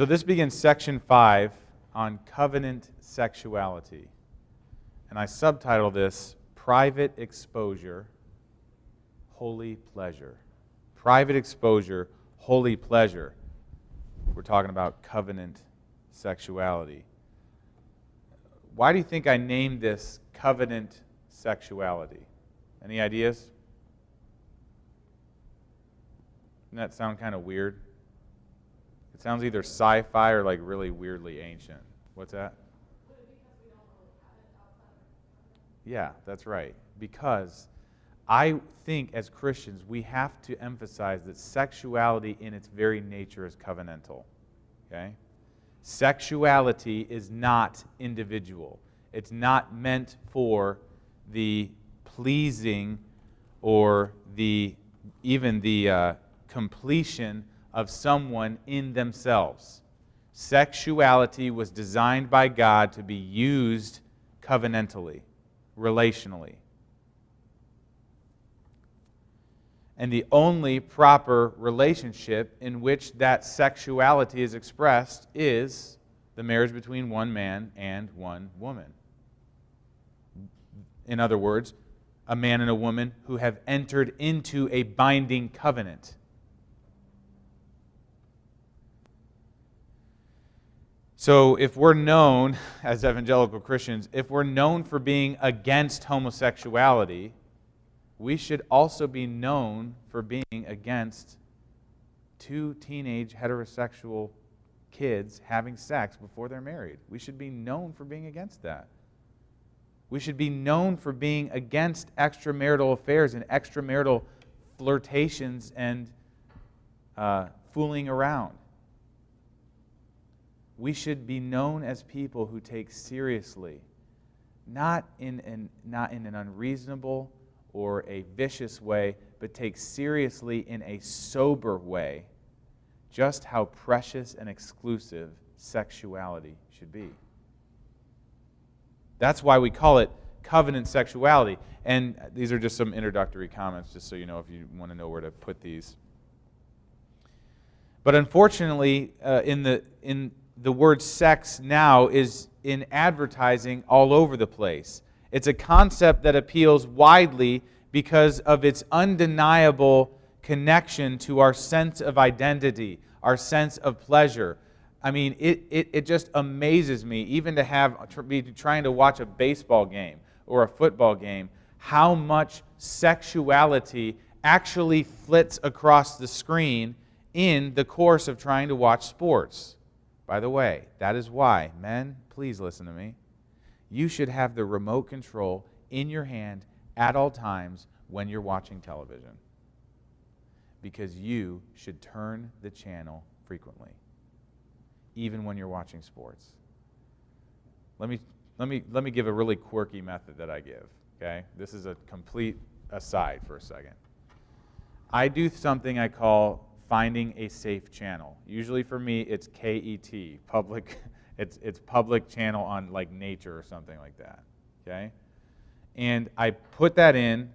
So this begins section 5 on covenant sexuality. And I subtitle this, Private Exposure, Holy Pleasure. Private exposure, holy pleasure. We're talking about covenant sexuality. Why do you think I named this covenant sexuality? Any ideas? Doesn't that sound kind of weird? It sounds either sci-fi or like really weirdly ancient. What's that? Yeah, that's right. Because I think as Christians we have to emphasize that sexuality in its very nature is covenantal. Okay? Sexuality is not individual. It's not meant for the pleasing or even the completion of someone in themselves. Sexuality was designed by God to be used covenantally, relationally. And the only proper relationship in which that sexuality is expressed is the marriage between one man and one woman. In other words, a man and a woman who have entered into a binding covenant. So if we're known, as evangelical Christians, if we're known for being against homosexuality, we should also be known for being against two teenage heterosexual kids having sex before they're married. We should be known for being against that. We should be known for being against extramarital affairs and extramarital flirtations and fooling around. We should be known as people who take seriously, not in an unreasonable or a vicious way, but take seriously in a sober way just how precious and exclusive sexuality should be. That's why we call it covenant sexuality. And these are just some introductory comments, just so you know if you want to know where to put these. But unfortunately, in the word sex now is in advertising all over the place. It's a concept that appeals widely because of its undeniable connection to our sense of identity, our sense of pleasure. I mean, it just amazes me, even to be trying to watch a baseball game or a football game, how much sexuality actually flits across the screen in the course of trying to watch sports. By the way, that is why, men, please listen to me. You should have the remote control in your hand at all times when you're watching television. Because you should turn the channel frequently, even when you're watching sports. Let me give a really quirky method that I give. Okay? This is a complete aside for a second. I do something I call finding a safe channel. Usually for me, it's KET, public. It's public channel on like Nature or something like that. Okay? And I put that in.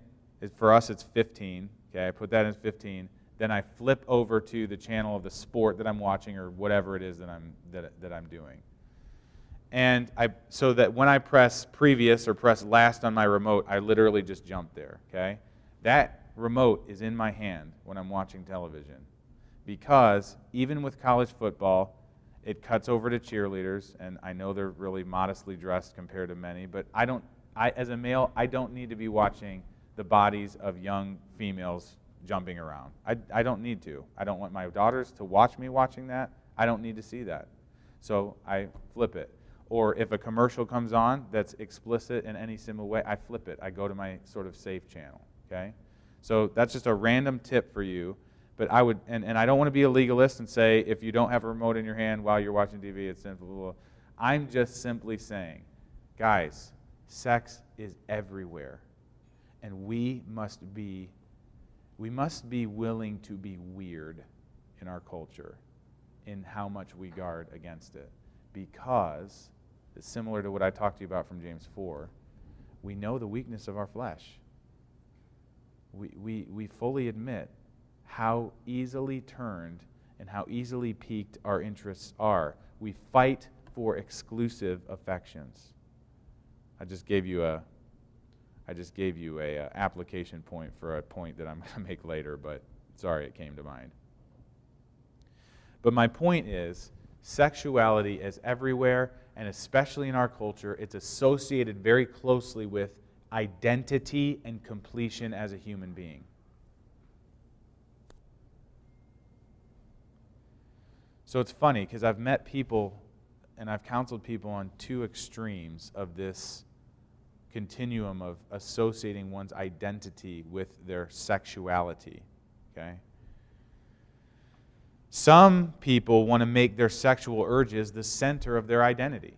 For us, it's 15. Okay? I put that in 15. Then I flip over to the channel of the sport that I'm watching or whatever it is that I'm doing. And so that when I press previous or press last on my remote, I literally just jump there. Okay? That remote is in my hand when I'm watching television. Because even with college football, it cuts over to cheerleaders, and I know they're really modestly dressed compared to many, but as a male, I don't need to be watching the bodies of young females jumping around. I don't need to. I don't want my daughters to watch me watching that. I don't need to see that. So I flip it. Or if a commercial comes on that's explicit in any similar way, I flip it. I go to my sort of safe channel. Okay? So that's just a random tip for you. But I would, and I don't want to be a legalist and say if you don't have a remote in your hand while you're watching TV, it's sinful. Blah, blah, blah. I'm just simply saying, guys, sex is everywhere. And we must be willing to be weird in our culture in how much we guard against it. Because, it's similar to what I talked to you about from James 4, we know the weakness of our flesh. We fully admit how easily turned and how easily piqued our interests are. We fight for exclusive affections. I just gave you a application point for a point that I'm going to make later, but sorry it came to mind. But my point is, sexuality is everywhere, and especially in our culture, it's associated very closely with identity and completion as a human being. So it's funny, because I've met people and I've counseled people on two extremes of this continuum of associating one's identity with their sexuality. Okay? Some people want to make their sexual urges the center of their identity.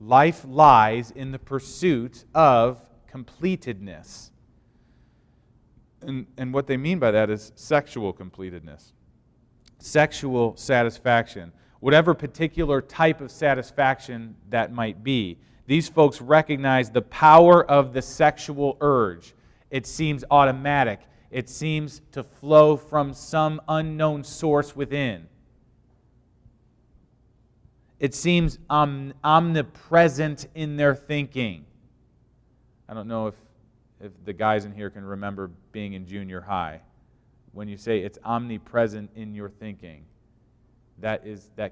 Life lies in the pursuit of completedness. And what they mean by that is sexual completedness. Sexual satisfaction. Whatever particular type of satisfaction that might be. These folks recognize the power of the sexual urge. It seems automatic. It seems to flow from some unknown source within. It seems omnipresent in their thinking. I don't know if the guys in here can remember being in junior high. When you say it's omnipresent in your thinking, that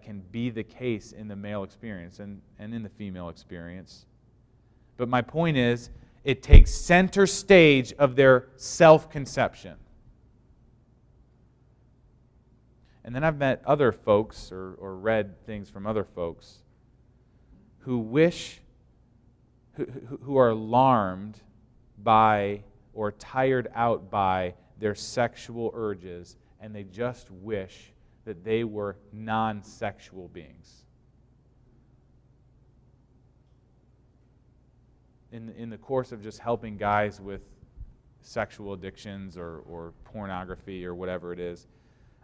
can be the case in the male experience and in the female experience. But my point is, it takes center stage of their self-conception. And then I've met other folks or read things from other folks who are alarmed by or tired out by their sexual urges, and they just wish that they were non-sexual beings. In the course of just helping guys with sexual addictions or pornography or whatever it is,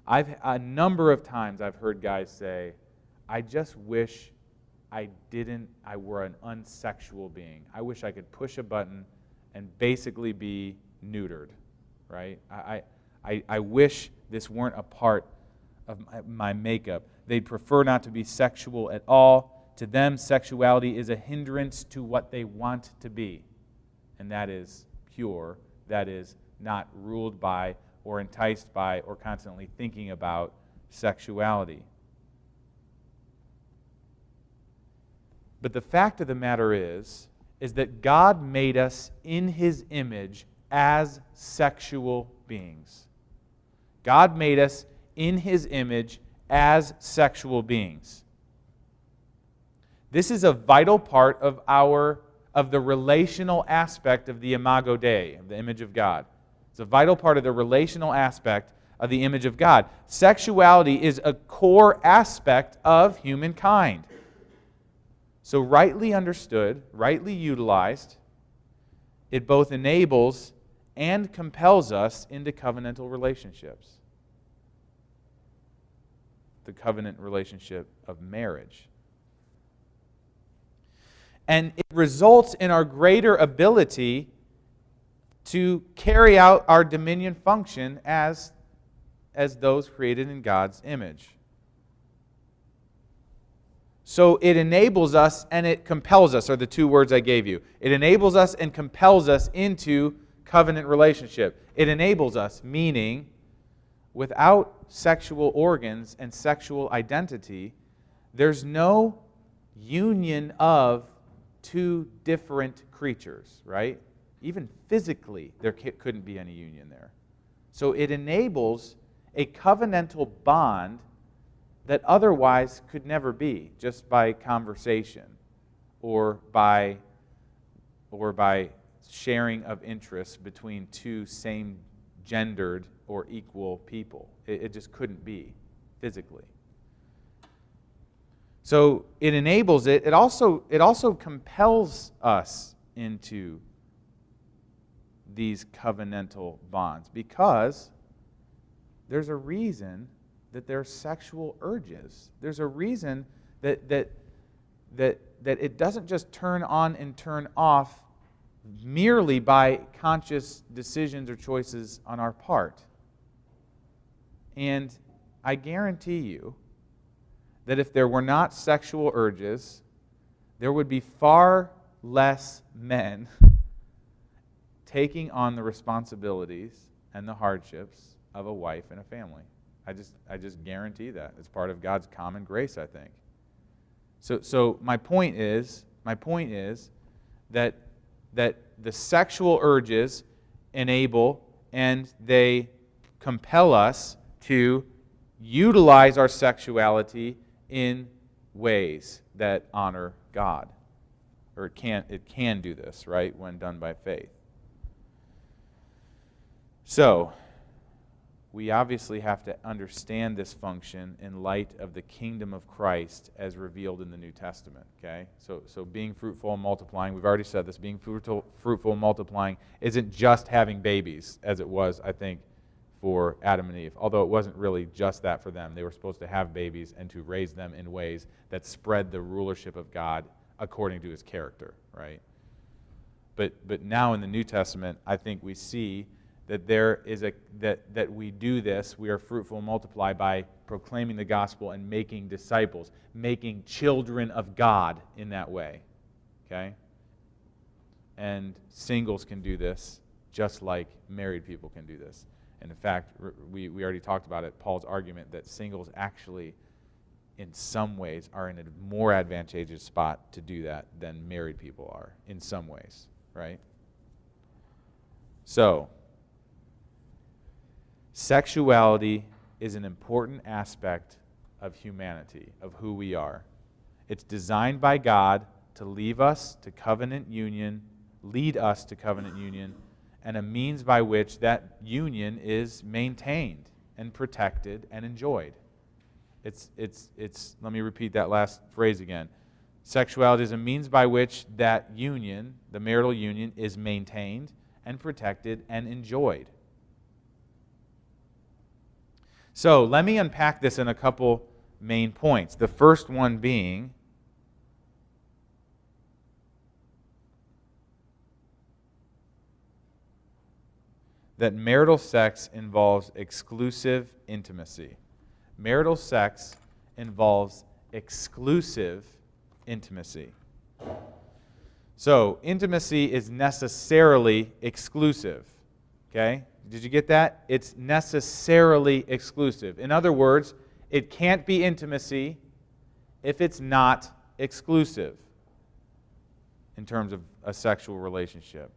a number of times I've heard guys say, I just wish I were an unsexual being. I wish I could push a button and basically be neutered, right? I wish this weren't a part of my makeup. They'd prefer not to be sexual at all. To them, sexuality is a hindrance to what they want to be. And that is pure, that is not ruled by or enticed by or constantly thinking about sexuality. But the fact of the matter is that God made us in His image as sexual beings. God made us in His image as sexual beings. This is a vital part of the relational aspect of the Imago Dei, of the image of God. It's a vital part of the relational aspect of the image of God. Sexuality is a core aspect of humankind. So rightly understood, rightly utilized, it both enables and compels us into covenantal relationships. The covenant relationship of marriage. And it results in our greater ability to carry out our dominion function as those created in God's image. So it enables us and it compels us, are the two words I gave you. It enables us and compels us into covenant relationship. It enables us, meaning without sexual organs and sexual identity, there's no union of two different creatures, right? Even physically, there couldn't be any union there. So it enables a covenantal bond that otherwise could never be, just by conversation or by sharing of interests between two same-gendered or equal people. It just couldn't be physically. So it enables it. It also compels us into these covenantal bonds because there's a reason that there are sexual urges. There's a reason that it doesn't just turn on and turn off merely by conscious decisions or choices on our part. And I guarantee you that if there were not sexual urges, there would be far less men taking on the responsibilities and the hardships of a wife and a family. I just guarantee that. It's part of God's common grace, I think. So my point is that the sexual urges enable and they compel us to utilize our sexuality in ways that honor God. Or it can do this, right, when done by faith. So, we obviously have to understand this function in light of the kingdom of Christ as revealed in the New Testament, okay? So being fruitful and multiplying, we've already said this, being fruitful and multiplying isn't just having babies, as it was, I think, for Adam and Eve, although it wasn't really just that for them. They were supposed to have babies and to raise them in ways that spread the rulership of God according to his character, right? But now in the New Testament, I think we see that there is that we do this, we are fruitful and multiply by proclaiming the gospel and making disciples, making children of God in that way. Okay? And singles can do this just like married people can do this. And in fact, we already talked about it, Paul's argument that singles actually in some ways are in a more advantageous spot to do that than married people are in some ways, right? So, sexuality is an important aspect of humanity, of who we are. It's designed by God to lead us to covenant union, and a means by which that union is maintained and protected and enjoyed. Let me repeat that last phrase again. Sexuality is a means by which that union, the marital union, is maintained and protected and enjoyed. So let me unpack this in a couple main points. The first one being that marital sex involves exclusive intimacy. Marital sex involves exclusive intimacy. So, intimacy is necessarily exclusive. Okay? Did you get that? It's necessarily exclusive. In other words, it can't be intimacy if it's not exclusive in terms of a sexual relationship.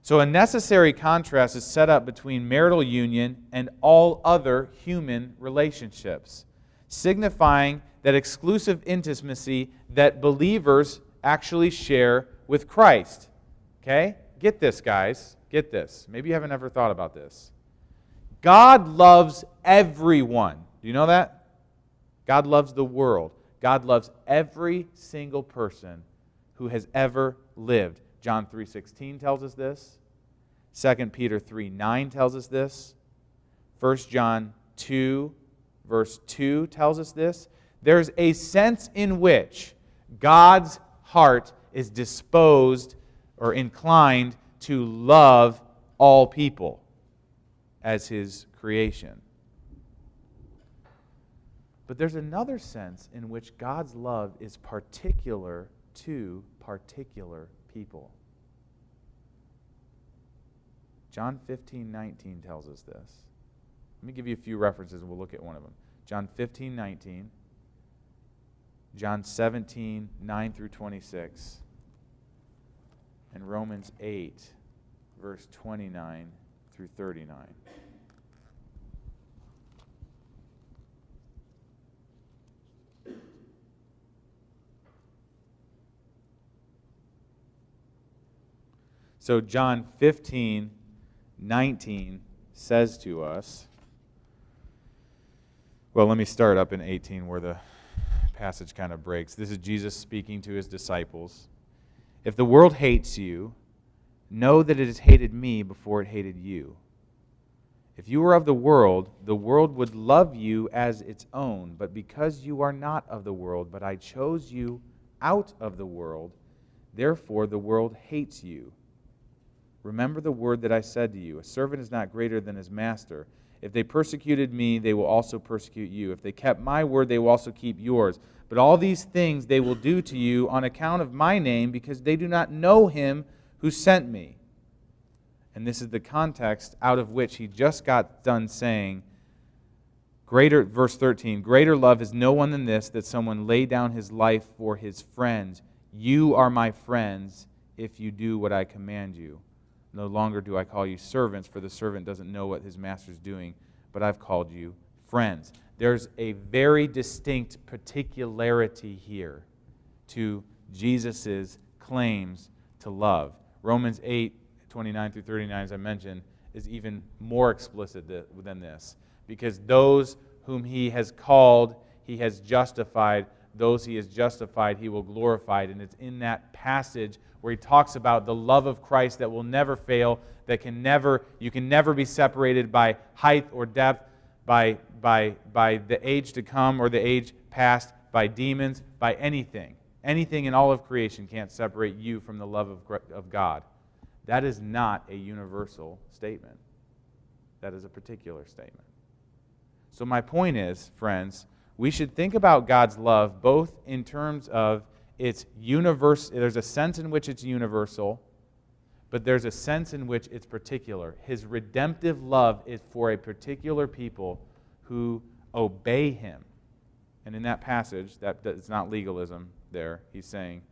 So a necessary contrast is set up between marital union and all other human relationships, signifying that exclusive intimacy that believers actually share with Christ. Okay? Get this, guys. Get this. Maybe you haven't ever thought about this. God loves everyone. Do you know that? God loves the world. God loves every single person who has ever lived. John 3:16 tells us this. 2 Peter 3:9 tells us this. 1 John 2, verse 2 tells us this. There's a sense in which God's heart is disposed or inclined to love all people as His creation. But there's another sense in which God's love is particular to particular people. John 15:19 tells us this. Let me give you a few references and we'll look at one of them. John 15:19, John 17:9 through 26, and Romans 8, verse 29 through 39. So John 15:19 says to us, well, let me start up in 18 where the passage kind of breaks. This is Jesus speaking to His disciples. If the world hates you, know that it has hated me before it hated you. If you were of the world would love you as its own. But because you are not of the world, but I chose you out of the world, therefore the world hates you. Remember the word that I said to you, a servant is not greater than his master. If they persecuted me, they will also persecute you. If they kept my word, they will also keep yours. But all these things they will do to you on account of my name, because they do not know him who sent me. And this is the context out of which he just got done saying, verse 13, greater love is no one than this, that someone lay down his life for his friends. You are my friends if you do what I command you. No longer do I call you servants, for the servant doesn't know what his master is doing, but I've called you friends. There's a very distinct particularity here to Jesus' claims to love. Romans 8, 29 through 39, as I mentioned, is even more explicit than this. Because those whom he has called, he has justified. Those he has justified, he will glorify. And it's in that passage where he talks about the love of Christ that will never fail, that you can never be separated by height or depth, by the age to come or the age past, by demons, by anything. Anything in all of creation can't separate you from the love of God. That is not a universal statement. That is a particular statement. So my point is, friends, we should think about God's love both in terms of its universe. There's a sense in which it's universal, but there's a sense in which it's particular. His redemptive love is for a particular people who obey him. And in that passage, it's not legalism there. He's saying,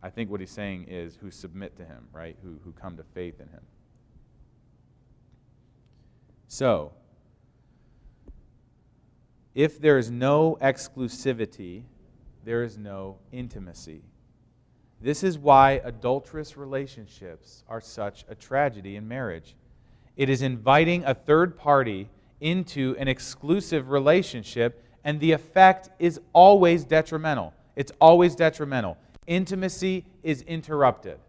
I think what he's saying is who submit to him, right? Who come to faith in him. So, if there is no exclusivity, there is no intimacy. This is why adulterous relationships are such a tragedy in marriage. It is inviting a third party into an exclusive relationship, and the effect is always detrimental. It's always detrimental. Intimacy is interrupted.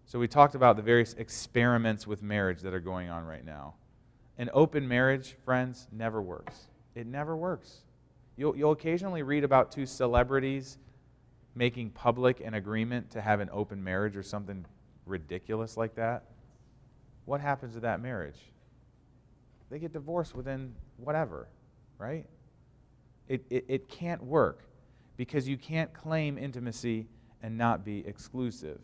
So we talked about the various experiments with marriage that are going on right now. An open marriage, friends, never works. It never works. You'll occasionally read about two celebrities making public an agreement to have an open marriage or something ridiculous like that. What happens to that marriage? They get divorced within whatever, right? It can't work because you can't claim intimacy and not be exclusive.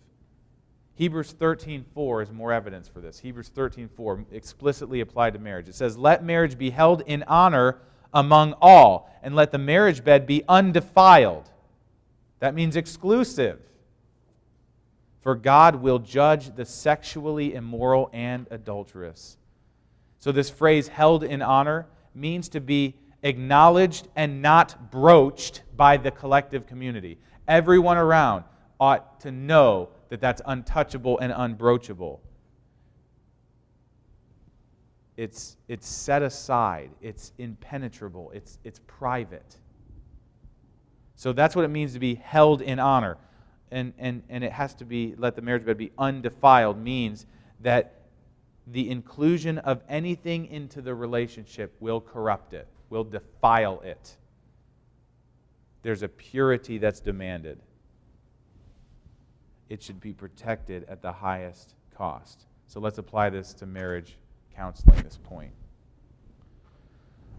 Hebrews 13:4 is more evidence for this. Hebrews 13:4 explicitly applied to marriage. It says, let marriage be held in honor among all, and let the marriage bed be undefiled. That means exclusive. For God will judge the sexually immoral and adulterous. So this phrase, held in honor, means to be acknowledged and not broached by the collective community. Everyone around ought to know that that's untouchable and unbroachable. It's set aside. It's impenetrable. It's private. So that's what it means to be held in honor. And it has to be, let the marriage bed be undefiled, means that the inclusion of anything into the relationship will corrupt it, will defile it. There's a purity that's demanded. It should be protected at the highest cost. So let's apply this to marriage counseling, this point.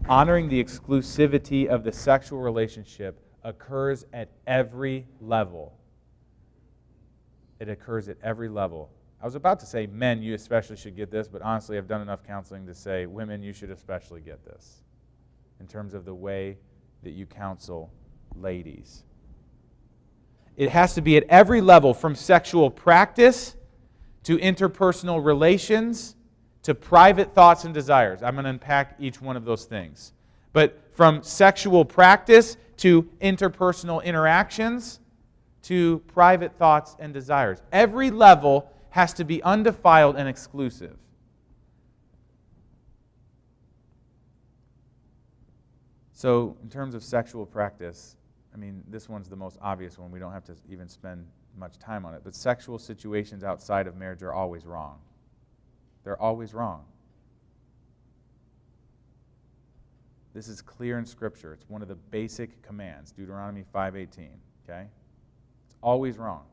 Honoring the exclusivity of the sexual relationship occurs at every level. It occurs at every level. I was about to say, men, you especially should get this, but honestly, I've done enough counseling to say, women, you should especially get this in terms of the way that you counsel ladies. It has to be at every level, from sexual practice to interpersonal relations to private thoughts and desires. I'm going to unpack each one of those things. But from sexual practice to interpersonal interactions to private thoughts and desires. Every level has to be undefiled and exclusive. So, in terms of sexual practice, I mean, this one's the most obvious one. We don't have to even spend much time on it. But sexual situations outside of marriage are always wrong. They're always wrong. This is clear in Scripture. It's one of the basic commands, Deuteronomy 5:18. Okay? It's always wrong.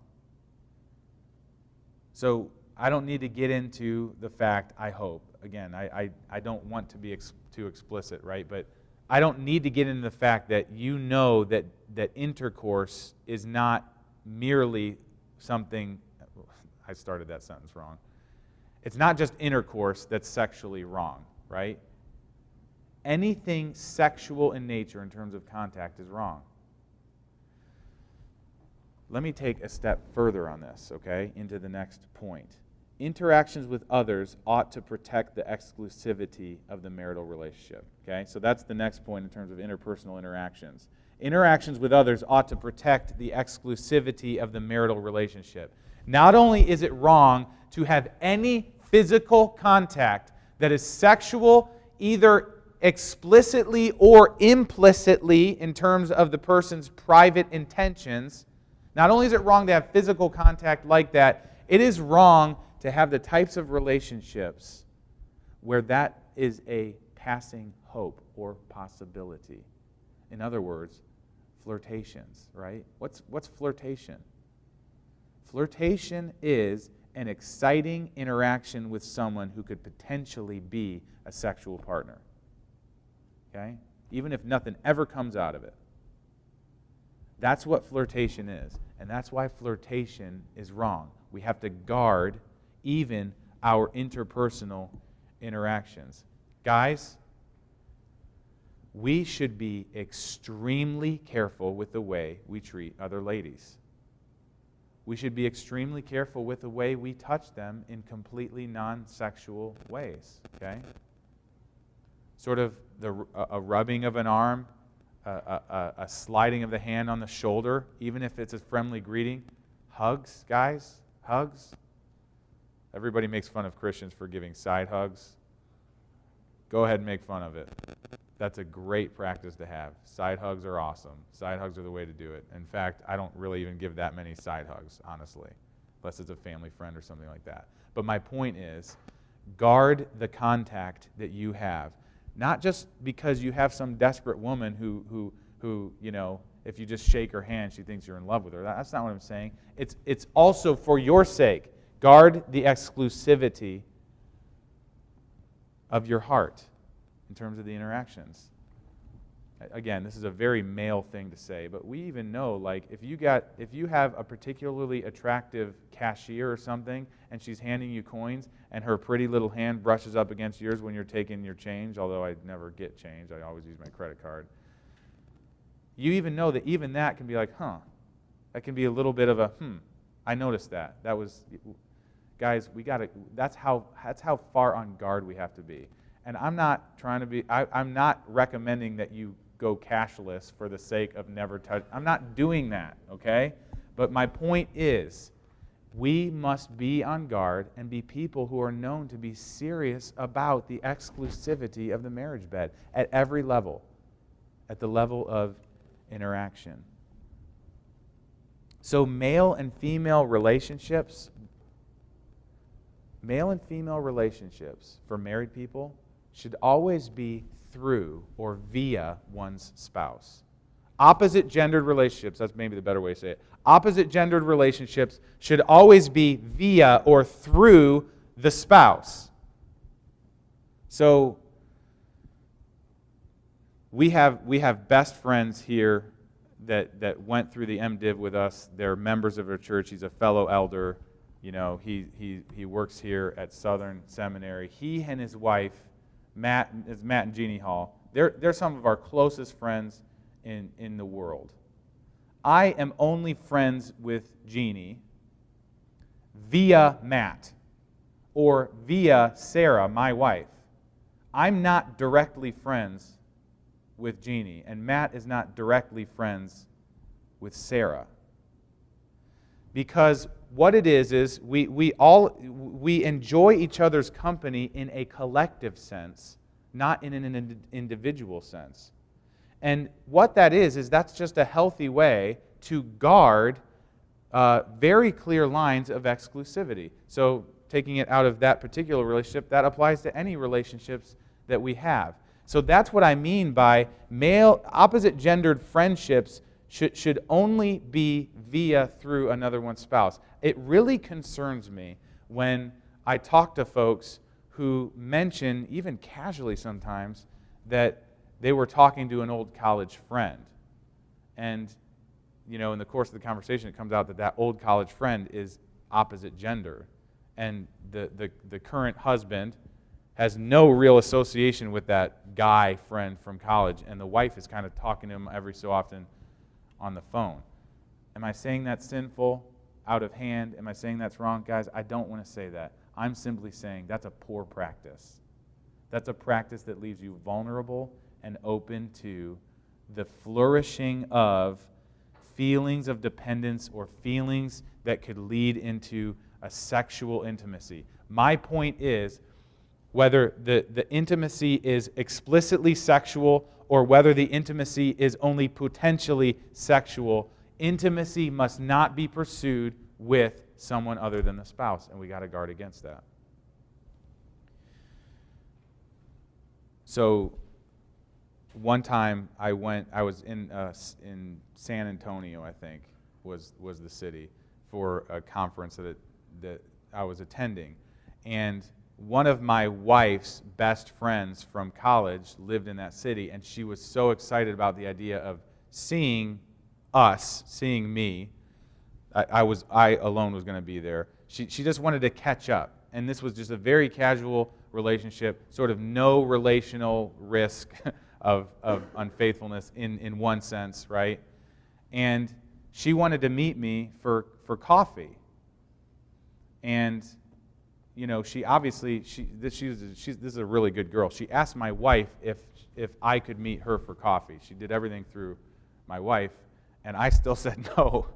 So I don't need to get into the fact, I hope, again, I don't want to be too explicit, right? But I don't need to get into the fact that you know that intercourse is not merely something, I started that sentence wrong. It's not just intercourse that's sexually wrong, right? Anything sexual in nature in terms of contact is wrong. Let me take a step further on this, okay, into the next point. Interactions with others ought to protect the exclusivity of the marital relationship, okay? So that's the next point in terms of interpersonal interactions. Interactions with others ought to protect the exclusivity of the marital relationship. Not only is it wrong to have any physical contact that is sexual, either explicitly or implicitly in terms of the person's private intentions. Not only is it wrong to have physical contact like that, it is wrong to have the types of relationships where that is a passing hope or possibility. In other words, flirtations, right? What's flirtation? Flirtation is an exciting interaction with someone who could potentially be a sexual partner. Okay? Even if nothing ever comes out of it. That's what flirtation is. And that's why flirtation is wrong. We have to guard even our interpersonal interactions. Guys, we should be extremely careful with the way we treat other ladies. We should be extremely careful with the way we touch them in completely non-sexual ways. Okay? Sort of a rubbing of an arm, a sliding of the hand on the shoulder, even if it's a friendly greeting. Hugs, guys, hugs. Everybody makes fun of Christians for giving side hugs. Go ahead and make fun of it. That's a great practice to have. Side hugs are awesome. Side hugs are the way to do it. In fact, I don't really even give that many side hugs, honestly, unless it's a family friend or something like that. But my point is, guard the contact that you have. Not just because you have some desperate woman who you know, if you just shake her hand, she thinks you're in love with her. That's not what I'm saying. It's also for your sake. Guard the exclusivity of your heart in terms of the interactions. Again, this is a very male thing to say, but we even know, like, if you have a particularly attractive cashier or something, and she's handing you coins, and her pretty little hand brushes up against yours when you're taking your change, although I never get change, I always use my credit card. You even know that even that can be like, that can be a little bit of a, I noticed that. That was, guys, that's how far on guard we have to be. And I'm not trying to be, I'm not recommending that you go cashless for the sake of never touch. I'm not doing that, okay? But my point is, we must be on guard and be people who are known to be serious about the exclusivity of the marriage bed at every level, at the level of interaction. So male and female relationships for married people should always be through or via one's spouse. Opposite gendered relationships, that's maybe the better way to say it. Opposite gendered relationships should always be via or through the spouse. So we have best friends here that went through the MDiv with us. They're members of our church. He's a fellow elder. You know, he works here at Southern Seminary. He and his wife, Matt and Jeannie Hall, they're some of our closest friends in the world. I am only friends with Jeannie via Matt or via Sarah, my wife. I'm not directly friends with Jeannie, and Matt is not directly friends with Sarah. Because what it is we enjoy each other's company in a collective sense, not in an individual sense. And what that is that's just a healthy way to guard very clear lines of exclusivity. So taking it out of that particular relationship, that applies to any relationships that we have. So that's what I mean by opposite gendered friendships should only be through another one's spouse. It really concerns me when I talk to folks who mention, even casually sometimes, that they were talking to an old college friend. And, in the course of the conversation, it comes out that that old college friend is opposite gender. And the current husband has no real association with that guy friend from college, and the wife is kind of talking to him every so often on the phone. Am I saying that's sinful, out of hand? Am I saying that's wrong? Guys, I don't want to say that. I'm simply saying that's a poor practice. That's a practice that leaves you vulnerable and open to the flourishing of feelings of dependence or feelings that could lead into a sexual intimacy. My point is, whether the intimacy is explicitly sexual or whether the intimacy is only potentially sexual, intimacy must not be pursued with someone other than the spouse, and we got to guard against that. So, one time I was in San Antonio, I think, was the city, for a conference that I was attending, and one of my wife's best friends from college lived in that city, and she was so excited about the idea of seeing me. I alone was going to be there. She just wanted to catch up, and this was just a very casual relationship, sort of no relational risk of unfaithfulness in one sense, right? And she wanted to meet me for coffee, and she obviously this is a really good girl. She asked my wife if I could meet her for coffee. She did everything through my wife, and I still said no.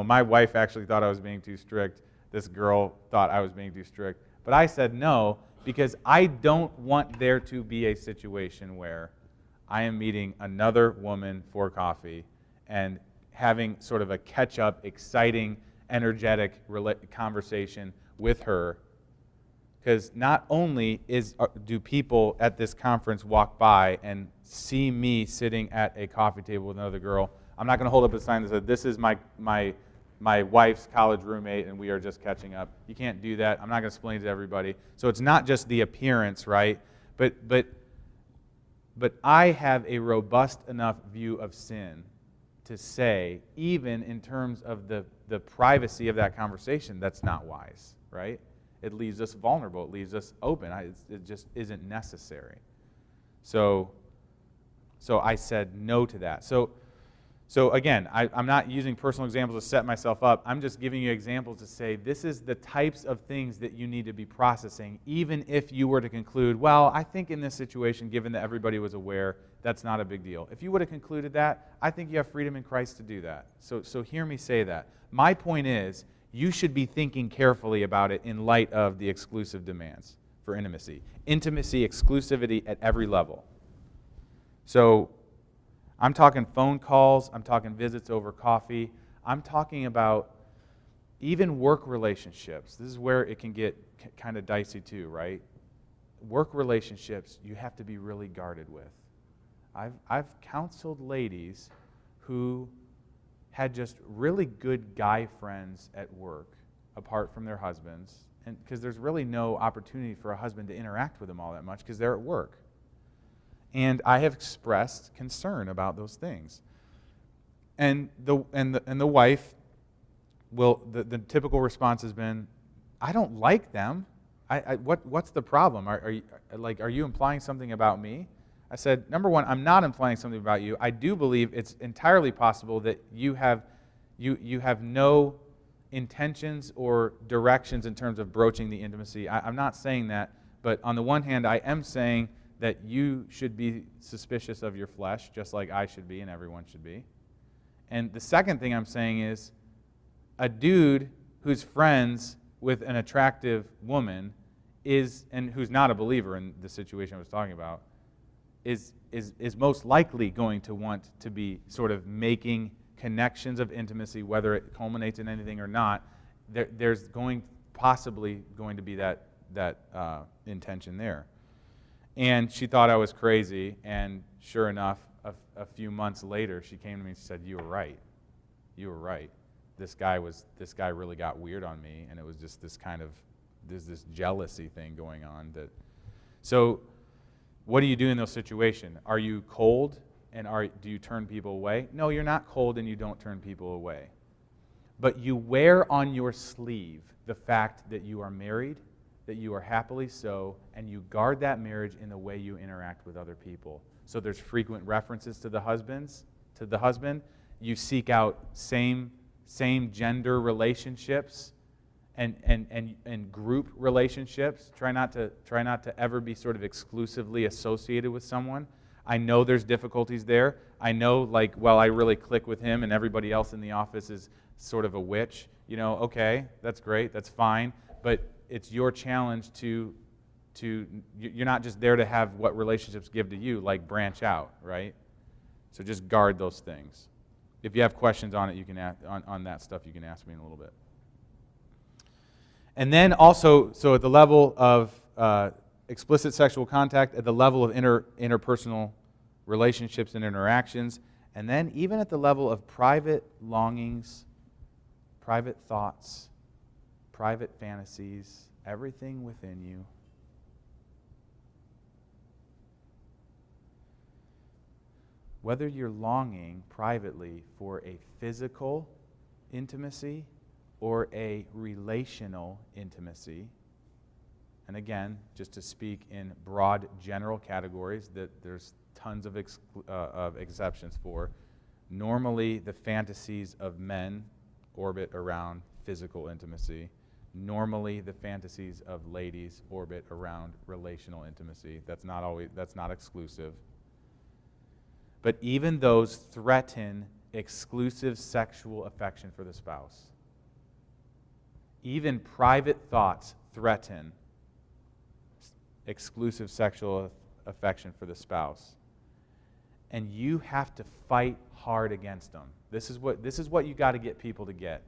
My wife actually thought I was being too strict. This girl thought I was being too strict. But I said no because I don't want there to be a situation where I am meeting another woman for coffee and having sort of a catch-up, exciting, energetic conversation with her. Because not only do people at this conference walk by and see me sitting at a coffee table with another girl, I'm not going to hold up a sign that says, "This is my wife's college roommate and we are just catching up." You can't do that. I'm not going to explain it to everybody. So it's not just the appearance, right? But I have a robust enough view of sin to say, even in terms of the privacy of that conversation, that's not wise, right? It leaves us vulnerable. It leaves us open. It just isn't necessary. So I said no to that. So again, I'm not using personal examples to set myself up. I'm just giving you examples to say this is the types of things that you need to be processing, even if you were to conclude, well, I think in this situation, given that everybody was aware, that's not a big deal. If you would have concluded that, I think you have freedom in Christ to do that. So hear me say that. My point is, you should be thinking carefully about it in light of the exclusive demands for intimacy. Intimacy, exclusivity at every level. So I'm talking phone calls, I'm talking visits over coffee, I'm talking about even work relationships. This is where it can get kind of dicey too, right? Work relationships you have to be really guarded with. I've counseled ladies who had just really good guy friends at work, apart from their husbands, and because there's really no opportunity for a husband to interact with them all that much because they're at work. And I have expressed concern about those things. And the wife will, the typical response has been, "I don't like them. What's the problem? Are you implying something about me?" I said, number one, I'm not implying something about you. I do believe it's entirely possible that you have no intentions or directions in terms of broaching the intimacy. I'm not saying that, but on the one hand, I am saying that you should be suspicious of your flesh, just like I should be and everyone should be. And the second thing I'm saying is, a dude who's friends with an attractive woman and who's not a believer in the situation I was talking about, is most likely going to want to be sort of making connections of intimacy, whether it culminates in anything or not. There's possibly going to be that intention there. And she thought I was crazy, and sure enough, a few months later, she came to me and she said, "You were right. You were right." this guy really got weird on me, and it was just there's this jealousy thing going on. So what do you do in those situations? Are you cold, and do you turn people away? No, you're not cold, and you don't turn people away. But you wear on your sleeve the fact that you are married, that you are happily so, and you guard that marriage in the way you interact with other people. So there's frequent references to the husband. You seek out same gender relationships and group relationships. Try not to ever be sort of exclusively associated with someone. I know there's difficulties there. I know, I really click with him and everybody else in the office is sort of a witch. Okay, that's great, that's fine. But it's your challenge to you're not just there to have what relationships give to you, branch out, right? So just guard those things. If you have questions on it, you can on that stuff, you can ask me in a little bit. And then also, so at the level of explicit sexual contact, at the level of interpersonal relationships and interactions, and then even at the level of private longings, private thoughts, private fantasies, everything within you. Whether you're longing privately for a physical intimacy or a relational intimacy, and again, just to speak in broad general categories that there's tons of exceptions for, normally the fantasies of men orbit around physical intimacy. Normally the fantasies of ladies orbit around relational intimacy. That's not exclusive. But even those threaten exclusive sexual affection for the spouse. Even private thoughts threaten exclusive sexual affection for the spouse. And you have to fight hard against them. This is what you got to get people to get.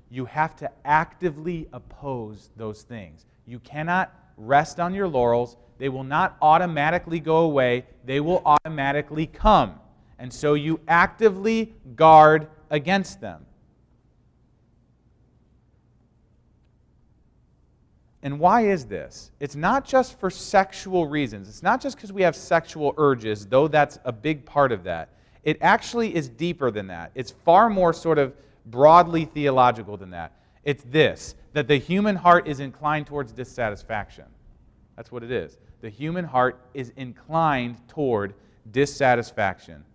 You have to actively oppose those things. You cannot rest on your laurels. They will not automatically go away. They will automatically come. And so you actively guard against them. And why is this? It's not just for sexual reasons. It's not just because we have sexual urges, though that's a big part of that. It actually is deeper than that. It's far more sort of broadly theological than that. It's this, that the human heart is inclined towards dissatisfaction. That's what it is. The human heart is inclined toward dissatisfaction,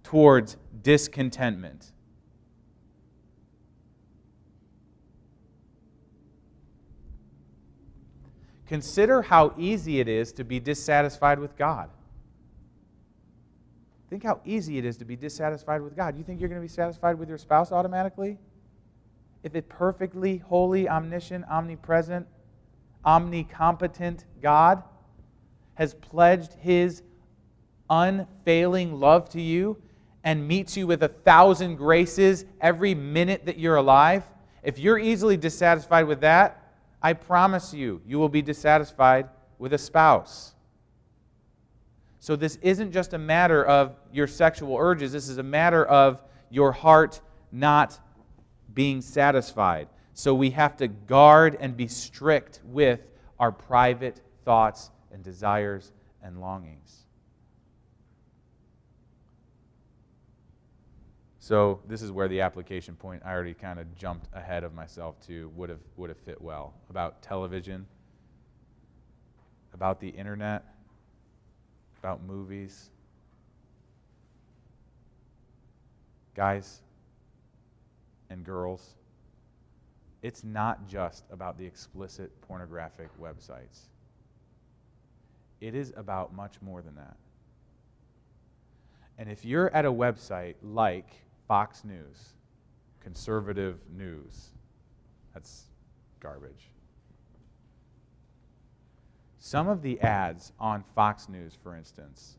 towards discontentment. Consider how easy it is to be dissatisfied with God. Think how easy it is to be dissatisfied with God. You think you're going to be satisfied with your spouse automatically? If a perfectly holy, omniscient, omnipresent, omnicompetent God has pledged His unfailing love to you and meets you with 1,000 graces every minute that you're alive, if you're easily dissatisfied with that, I promise you, you will be dissatisfied with a spouse. So this isn't just a matter of your sexual urges. This is a matter of your heart not being satisfied. So we have to guard and be strict with our private thoughts and desires and longings. So this is where the application point I already kind of jumped ahead of myself to would have fit well. About television, about the internet, about movies. Guys and girls, it's not just about the explicit pornographic websites. It is about much more than that. And if you're at a website like Fox News, conservative news, that's garbage. Some of the ads on Fox News, for instance,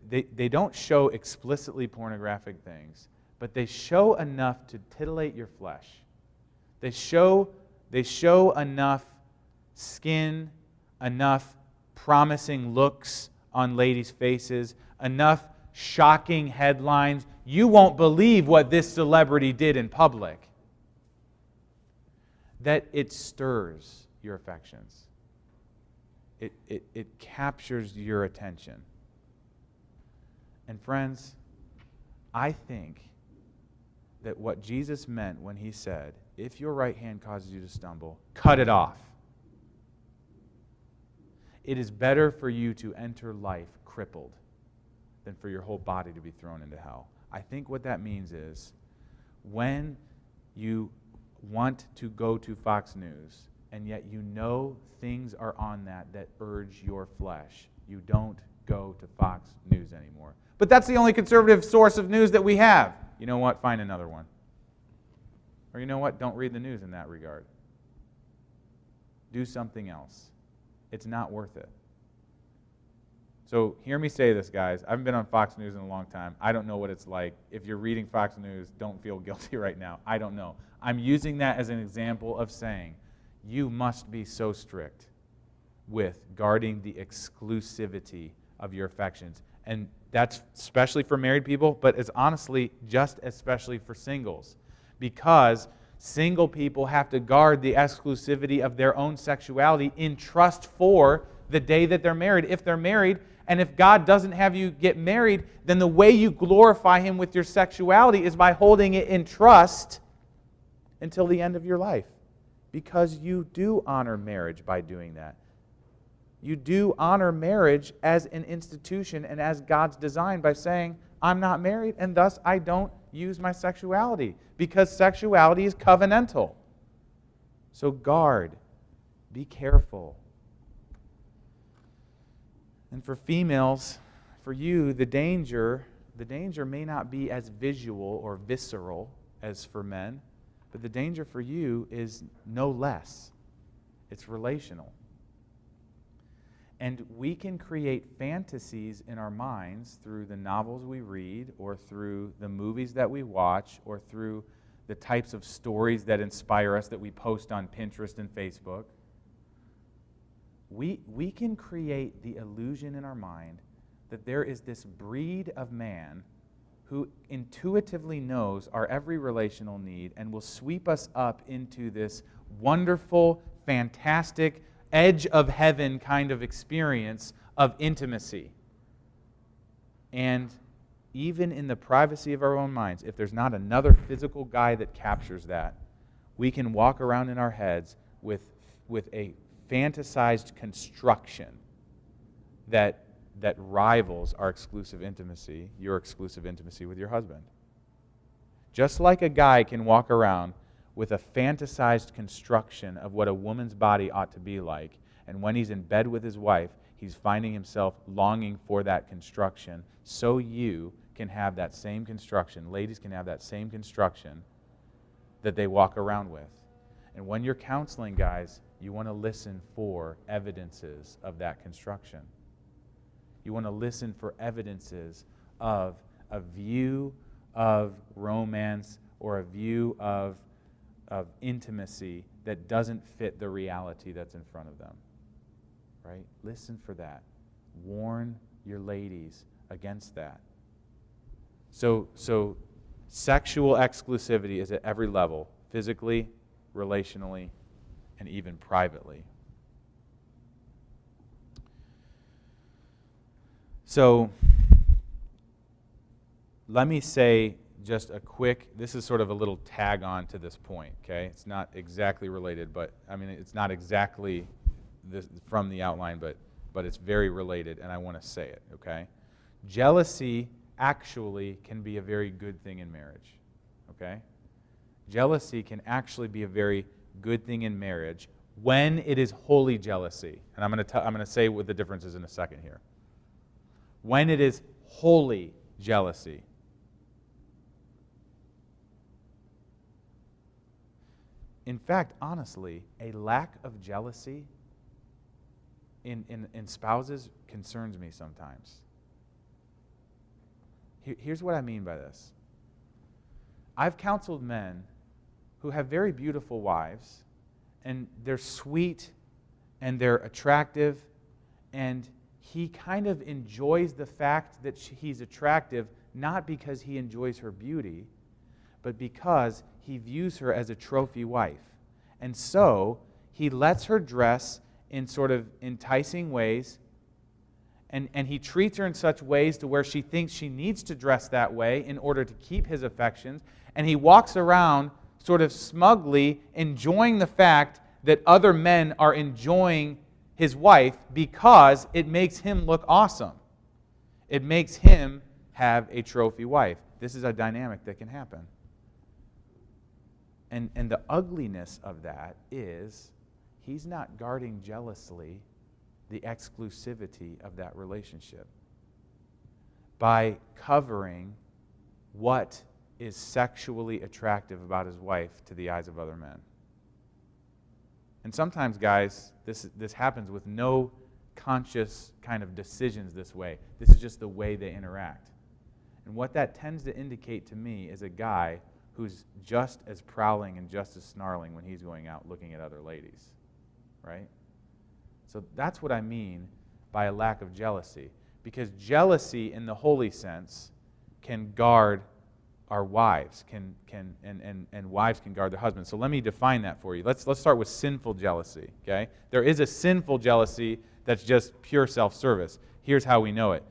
they don't show explicitly pornographic things, but they show enough to titillate your flesh. They show enough skin, enough promising looks on ladies' faces, enough shocking headlines. you won't believe what this celebrity did in public. That it stirs your affections. It captures your attention. And friends, I think that what Jesus meant when he said, if your right hand causes you to stumble, cut it off. It is better for you to enter life crippled than for your whole body to be thrown into hell. I think what that means is when you want to go to Fox News and yet you know things are on that urge your flesh, you don't go to Fox News anymore. But that's the only conservative source of news that we have. You know what? Find another one. Or you know what? Don't read the news in that regard. Do something else. It's not worth it. So hear me say this, guys. I haven't been on Fox News in a long time. I don't know what it's like. If you're reading Fox News, don't feel guilty right now. I don't know. I'm using that as an example of saying you must be so strict with guarding the exclusivity of your affections. And that's especially for married people, but it's honestly just especially for singles. Because single people have to guard the exclusivity of their own sexuality in trust for the day that they're married, if they're married. And if God doesn't have you get married, then the way you glorify Him with your sexuality is by holding it in trust until the end of your life. Because you do honor marriage by doing that. You do honor marriage as an institution and as God's design by saying, I'm not married, and thus I don't use my sexuality. Because sexuality is covenantal. So guard. Be careful. And for females, for you, the danger may not be as visual or visceral as for men, but the danger for you is no less. It's relational. And we can create fantasies in our minds through the novels we read, or through the movies that we watch, or through the types of stories that inspire us that we post on Pinterest and Facebook. We can create the illusion in our mind that there is this breed of man who intuitively knows our every relational need and will sweep us up into this wonderful, fantastic, edge of heaven kind of experience of intimacy. And even in the privacy of our own minds, if there's not another physical guy that captures that, we can walk around in our heads with a fantasized construction that rivals our exclusive intimacy, your exclusive intimacy with your husband. Just like a guy can walk around with a fantasized construction of what a woman's body ought to be like, and when he's in bed with his wife, he's finding himself longing for that construction, so you can have that same construction. Ladies can have that same construction that they walk around with. And when you're counseling, guys, you want to listen for evidences of that construction. You want to listen for evidences of a view of romance or a view of intimacy that doesn't fit the reality that's in front of them. Right? Listen for that. Warn your ladies against that. So sexual exclusivity is at every level, physically, relationally, and even privately. So let me say just a quick, this is sort of a little tag on to this point, okay? It's not exactly related, but I mean, it's not exactly this, from the outline, but it's very related, and I want to say it, okay? Jealousy actually can be a very good thing in marriage, okay? Jealousy can actually be a very good thing in marriage when it is holy jealousy. And I'm going to say what the difference is in a second here. When it is holy jealousy. In fact, honestly, a lack of jealousy in spouses concerns me sometimes. Here's what I mean by this. I've counseled men who have very beautiful wives, and they're sweet, and they're attractive, and he kind of enjoys the fact that he's attractive, not because he enjoys her beauty, but because he views her as a trophy wife. And so he lets her dress in sort of enticing ways, and he treats her in such ways to where she thinks she needs to dress that way in order to keep his affections. And he walks around sort of smugly enjoying the fact that other men are enjoying his wife because it makes him look awesome. It makes him have a trophy wife. This is a dynamic that can happen. And the ugliness of that is he's not guarding jealously the exclusivity of that relationship by covering what is sexually attractive about his wife to the eyes of other men. And sometimes, guys, this happens with no conscious kind of decisions this way. This is just the way they interact. And what that tends to indicate to me is a guy who's just as prowling and just as snarling when he's going out looking at other ladies. Right? So that's what I mean by a lack of jealousy. Because jealousy in the holy sense can guard our wives, and wives can guard their husbands. So let me define that for you. Let's start with sinful jealousy. Okay? There is a sinful jealousy that's just pure self-service. Here's how we know it.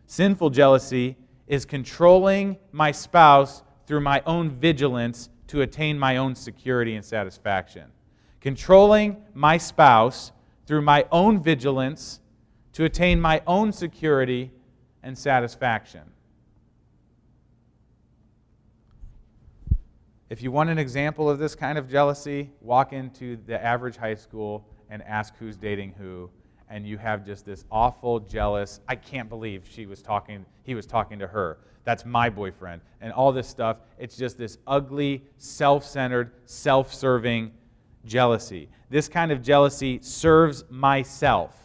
Sinful jealousy is controlling my spouse through my own vigilance to attain my own security and satisfaction. Controlling my spouse through my own vigilance to attain my own security and satisfaction. If you want an example of this kind of jealousy, walk into the average high school and ask who's dating who, and you have just this awful, jealous, I can't believe he was talking to her. That's my boyfriend. And all this stuff, it's just this ugly, self-centered, self-serving jealousy. This kind of jealousy serves myself.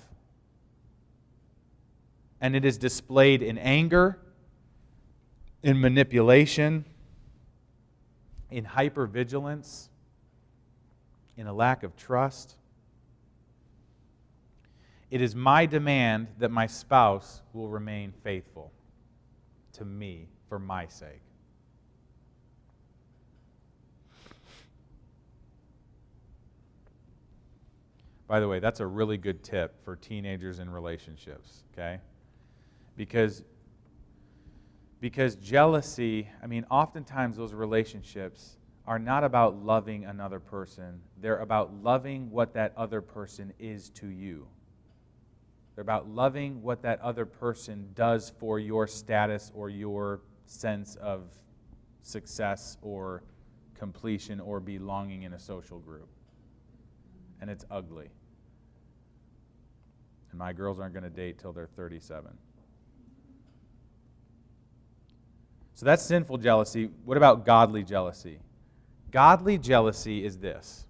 And it is displayed in anger, in manipulation, in hypervigilance, in a lack of trust. It is my demand that my spouse will remain faithful to me for my sake. By the way, that's a really good tip for teenagers in relationships, okay? Because jealousy, oftentimes those relationships are not about loving another person. They're about loving what that other person is to you. They're about loving what that other person does for your status or your sense of success or completion or belonging in a social group. And it's ugly. And my girls aren't going to date till they're 37. So that's sinful jealousy. What about godly jealousy? Godly jealousy is this: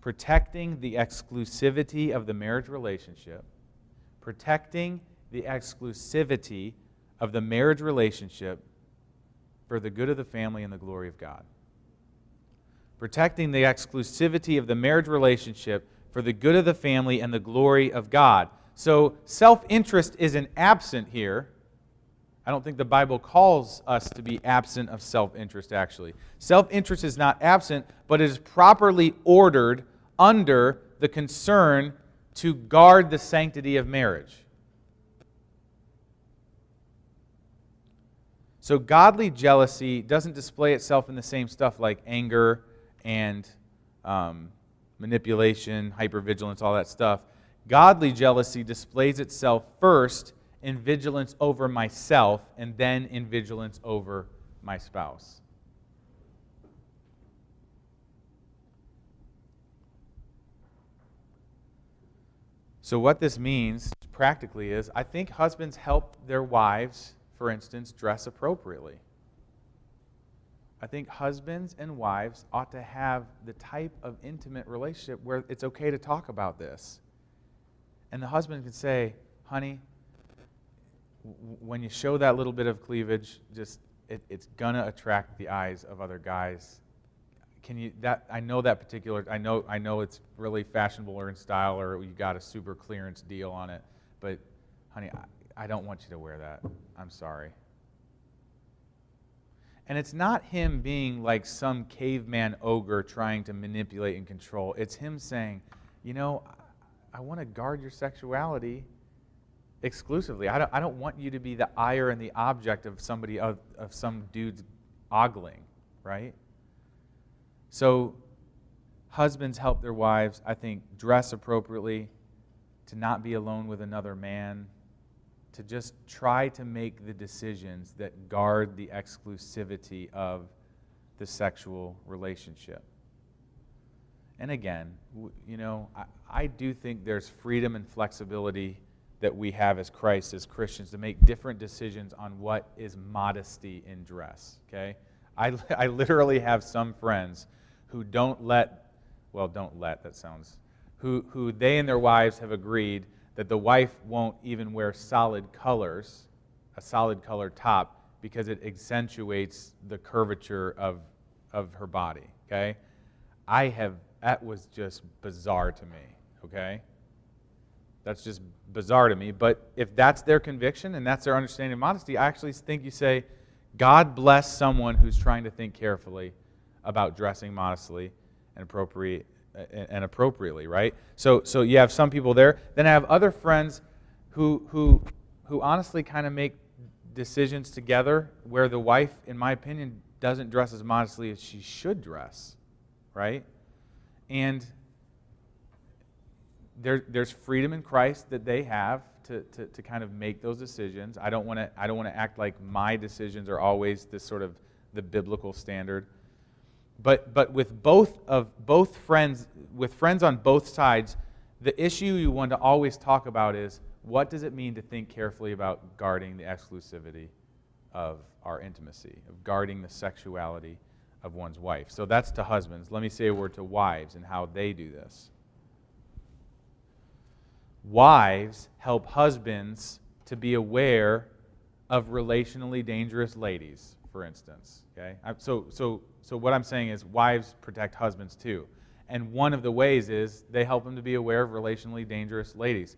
protecting the exclusivity of the marriage relationship, protecting the exclusivity of the marriage relationship for the good of the family and the glory of God. Protecting the exclusivity of the marriage relationship for the good of the family and the glory of God. So self-interest isn't absent here. I don't think the Bible calls us to be absent of self-interest, actually. Self-interest is not absent, but it is properly ordered under the concern to guard the sanctity of marriage. So godly jealousy doesn't display itself in the same stuff like anger and manipulation, hypervigilance, all that stuff. Godly jealousy displays itself first in vigilance over myself and then in vigilance over my spouse. So what this means practically is, I think husbands help their wives, for instance, dress appropriately. I think husbands and wives ought to have the type of intimate relationship where it's okay to talk about this. And the husband can say, honey, when you show that little bit of cleavage, it's gonna attract the eyes of other guys. I know it's really fashionable or in style, or you got a super clearance deal on it, but honey, I don't want you to wear that. I'm sorry. And it's not him being like some caveman ogre trying to manipulate and control. It's him saying, I want to guard your sexuality exclusively. I don't want you to be the ire and the object of some dude's ogling, right? So husbands help their wives, I think, dress appropriately, to not be alone with another man, to just try to make the decisions that guard the exclusivity of the sexual relationship. And again, I do think there's freedom and flexibility that we have as Christ, as Christians, to make different decisions on what is modesty in dress, okay? I literally have some friends who who they and their wives have agreed that the wife won't even wear solid colors, a solid color top, because it accentuates the curvature of her body, okay? That was just bizarre to me, okay? That's just bizarre to me. But if that's their conviction and that's their understanding of modesty, I actually think you say, God bless someone who's trying to think carefully about dressing modestly and appropriately, right? So you have some people there. Then I have other friends who honestly kind of make decisions together where the wife, in my opinion, doesn't dress as modestly as she should dress, right? And there's freedom in Christ that they have to kind of make those decisions. I don't want to act like my decisions are always this sort of the biblical standard. But with both friends, with friends on both sides, the issue you want to always talk about is, what does it mean to think carefully about guarding the exclusivity of our intimacy, of guarding the sexuality of one's wife? So that's to husbands. Let me say a word to wives and how they do this. Wives help husbands to be aware of relationally dangerous ladies, for instance. Okay? So what I'm saying is wives protect husbands too. And one of the ways is they help them to be aware of relationally dangerous ladies.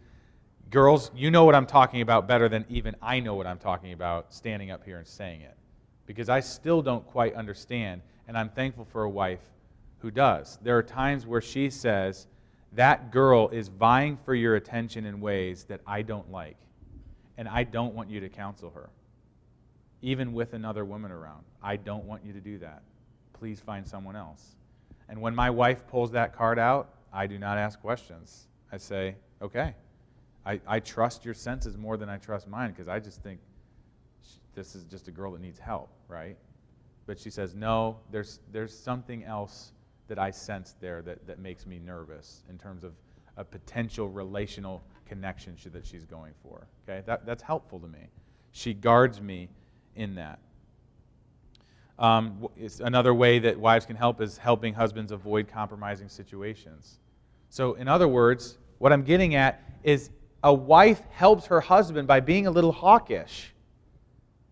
Girls, you know what I'm talking about better than even I know what I'm talking about standing up here and saying it. Because I still don't quite understand, and I'm thankful for a wife who does. There are times where she says, that girl is vying for your attention in ways that I don't like, and I don't want you to counsel her. Even with another woman around, I don't want you to do that. Please find someone else. And when my wife pulls that card out, I do not ask questions. I say, okay, I trust your senses more than I trust mine, because I just think this is just a girl that needs help, right? But she says, no, there's something else that I sense there that makes me nervous in terms of a potential relational connection that she's going for. Okay, that's helpful to me. She guards me in that. Another way that wives can help is helping husbands avoid compromising situations. So in other words, what I'm getting at is a wife helps her husband by being a little hawkish.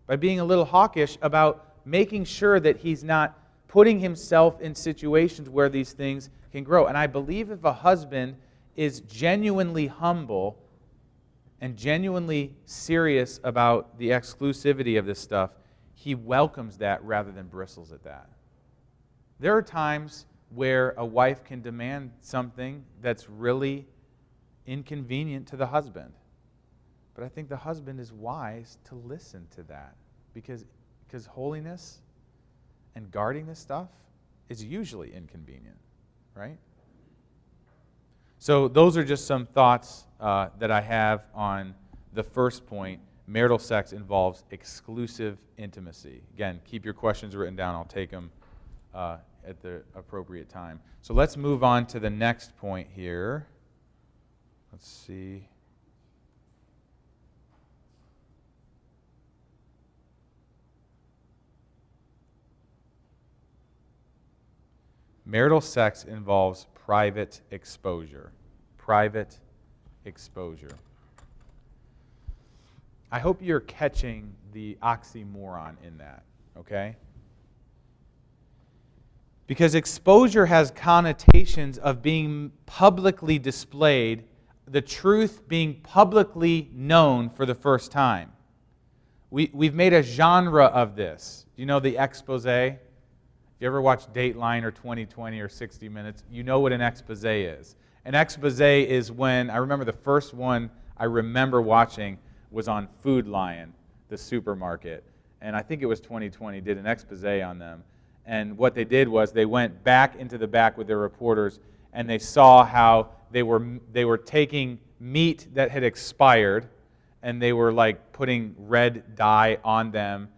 By being a little hawkish about making sure that he's not putting himself in situations where these things can grow. And I believe if a husband is genuinely humble and genuinely serious about the exclusivity of this stuff, he welcomes that rather than bristles at that. There are times where a wife can demand something that's really inconvenient to the husband. But I think the husband is wise to listen to that, because holiness and guarding this stuff is usually inconvenient, right? So those are just some thoughts that I have on the first point. Marital sex involves exclusive intimacy. Again, keep your questions written down. I'll take them at the appropriate time. So let's move on to the next point here. Let's see. Marital sex involves private exposure. Private exposure. I hope you're catching the oxymoron in that, okay? Because exposure has connotations of being publicly displayed, the truth being publicly known for the first time. We've made a genre of this. Do you know the expose? If you ever watch Dateline or 2020 or 60 Minutes, you know what an expose is. An expose is when, I remember the first one I remember watching was on Food Lion, the supermarket. And I think it was 2020, did an expose on them. And what they did was they went back into the back with their reporters, and they saw how they were taking meat that had expired, and they were like putting red dye on them,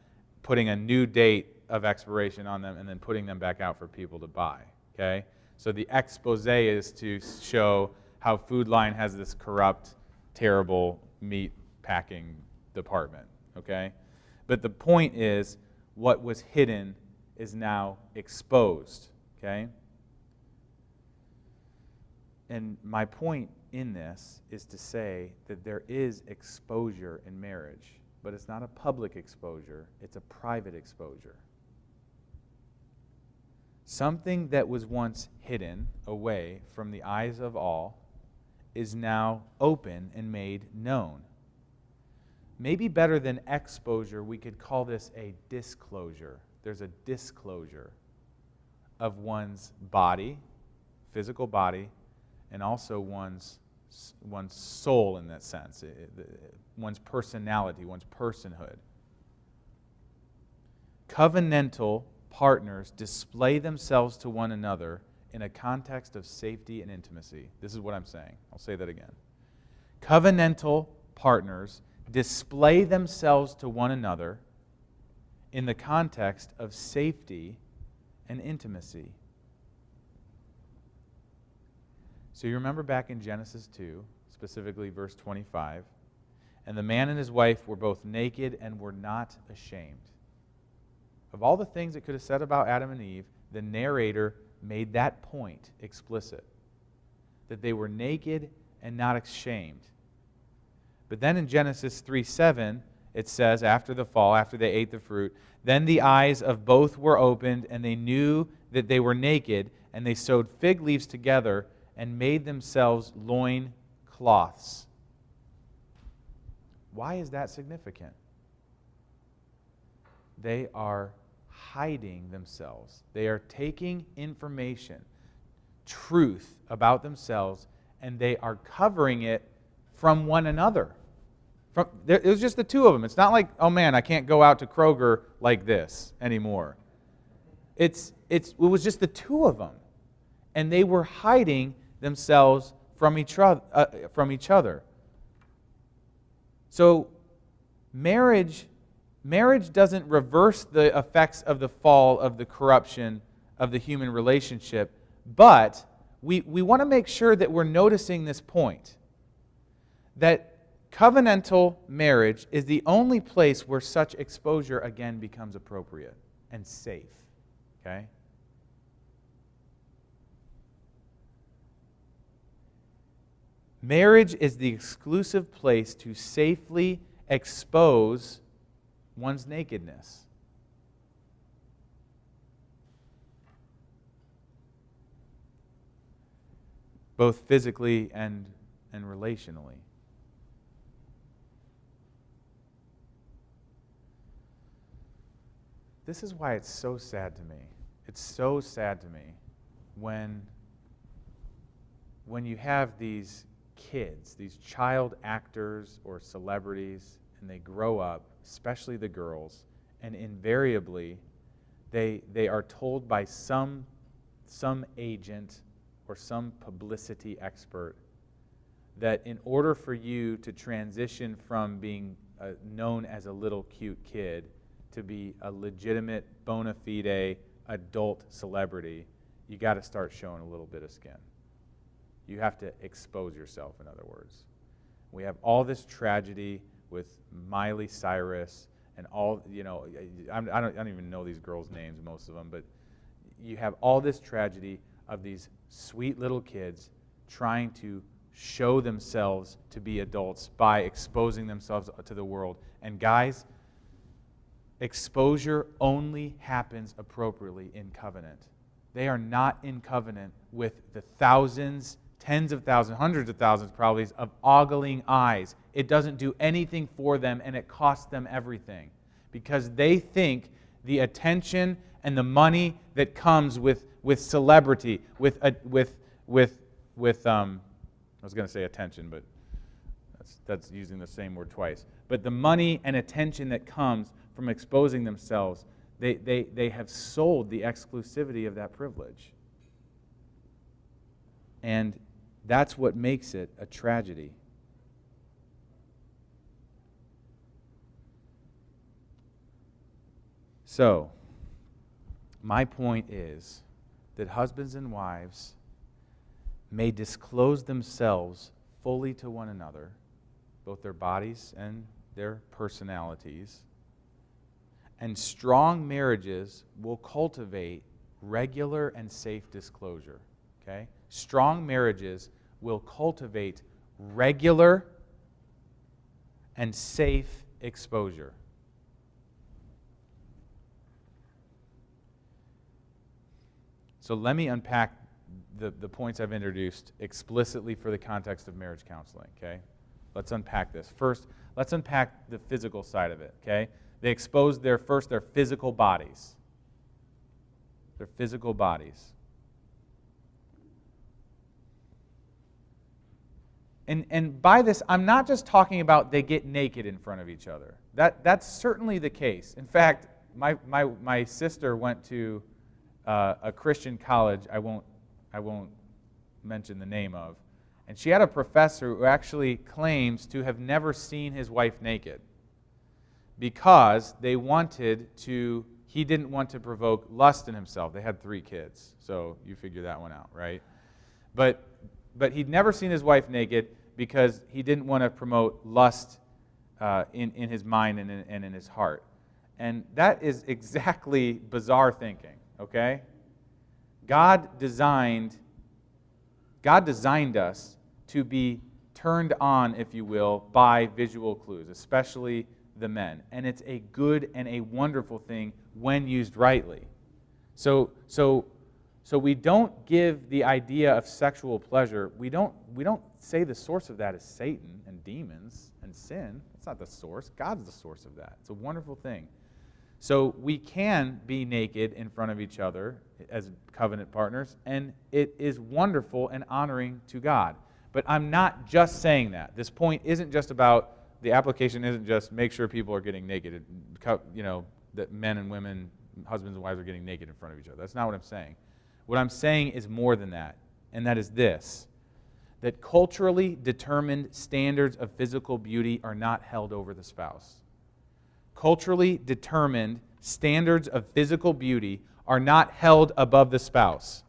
putting a new date of expiration on them, and then putting them back out for people to buy. Okay? So the expose is to show how Food Lion has this corrupt, terrible meat packing department. Okay? But the point is, what was hidden is now exposed. Okay? And my point in this is to say that there is exposure in marriage, but it's not a public exposure, it's a private exposure. Something that was once hidden away from the eyes of all is now open and made known. Maybe better than exposure, we could call this a disclosure. There's a disclosure of one's body, physical body, and also one's soul in that sense, one's personality, one's personhood. Covenantal partners display themselves to one another in a context of safety and intimacy. This is what I'm saying. I'll say that again. Covenantal partners display themselves to one another in the context of safety and intimacy. So you remember back in Genesis 2, specifically verse 25, and the man and his wife were both naked and were not ashamed. Of all the things it could have said about Adam and Eve, the narrator made that point explicit, that they were naked and not ashamed. But then in Genesis 3:7, it says, after the fall, after they ate the fruit, then the eyes of both were opened, and they knew that they were naked, and they sewed fig leaves together and made themselves loin cloths. Why is that significant? They are hiding themselves. They are taking information, truth about themselves, and they are covering it from one another. It was just the two of them. It's not like, oh man, I can't go out to Kroger like this anymore. It was just the two of them. And they were hiding themselves from each other. So marriage doesn't reverse the effects of the fall, of the corruption of the human relationship, but we want to make sure that we're noticing this point, that covenantal marriage is the only place where such exposure again becomes appropriate and safe. Okay? Marriage is the exclusive place to safely expose one's nakedness. Both physically and relationally. This is why it's so sad to me. It's so sad to me when you have these kids, these child actors or celebrities, and they grow up, especially the girls, and invariably they are told by some agent or some publicity expert that in order for you to transition from being known as a little cute kid to be a legitimate, bona fide, adult celebrity, you got to start showing a little bit of skin. You have to expose yourself, in other words. We have all this tragedy with Miley Cyrus and all, I don't even know these girls' names, most of them, but you have all this tragedy of these sweet little kids trying to show themselves to be adults by exposing themselves to the world. And guys, exposure only happens appropriately in covenant. They are not in covenant with the thousands, tens of thousands, hundreds of thousands probably, of ogling eyes. It doesn't do anything for them, and it costs them everything. Because they think the attention and the money that comes with celebrity, with I was going to say attention, but that's using the same word twice. But the money and attention that comes from exposing themselves, they have sold the exclusivity of that privilege. And that's what makes it a tragedy. So, my point is that husbands and wives may disclose themselves fully to one another, both their bodies and their personalities, and strong marriages will cultivate regular and safe disclosure. Okay? Strong marriages will cultivate regular and safe exposure. So let me unpack the points I've introduced explicitly for the context of marriage counseling, okay? Let's unpack this. First, let's unpack the physical side of it, okay? They expose their physical bodies. Their physical bodies. And by this, I'm not just talking about they get naked in front of each other. That's certainly the case. In fact, my sister went to a Christian college I won't mention the name of, and she had a professor who actually claims to have never seen his wife naked because he didn't want to provoke lust in himself. They had 3 kids, so you figure that one out, right? But he'd never seen his wife naked because he didn't want to promote lust in his mind and in his heart. And that is exactly bizarre thinking. Okay? God designed us to be turned on, if you will, by visual clues, especially the men. And it's a good and a wonderful thing when used rightly. So we don't give the idea of sexual pleasure, we don't say the source of that is Satan and demons and sin. It's not the source. God's the source of that. It's a wonderful thing. So we can be naked in front of each other as covenant partners, and it is wonderful and honoring to God. But I'm not just saying that. This point isn't just about, the application isn't just make sure people are getting naked, that men and women, husbands and wives are getting naked in front of each other. That's not what I'm saying. What I'm saying is more than that, and that is this, that culturally determined standards of physical beauty are not held over the spouse. Culturally determined standards of physical beauty are not held above the spouse.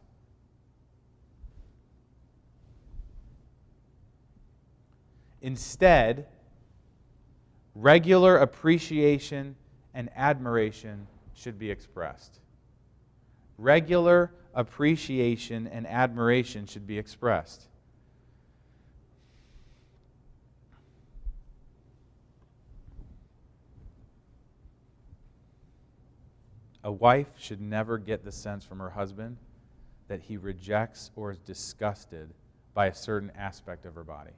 Instead, regular appreciation and admiration should be expressed. Regular appreciation and admiration should be expressed. A wife should never get the sense from her husband that he rejects or is disgusted by a certain aspect of her body.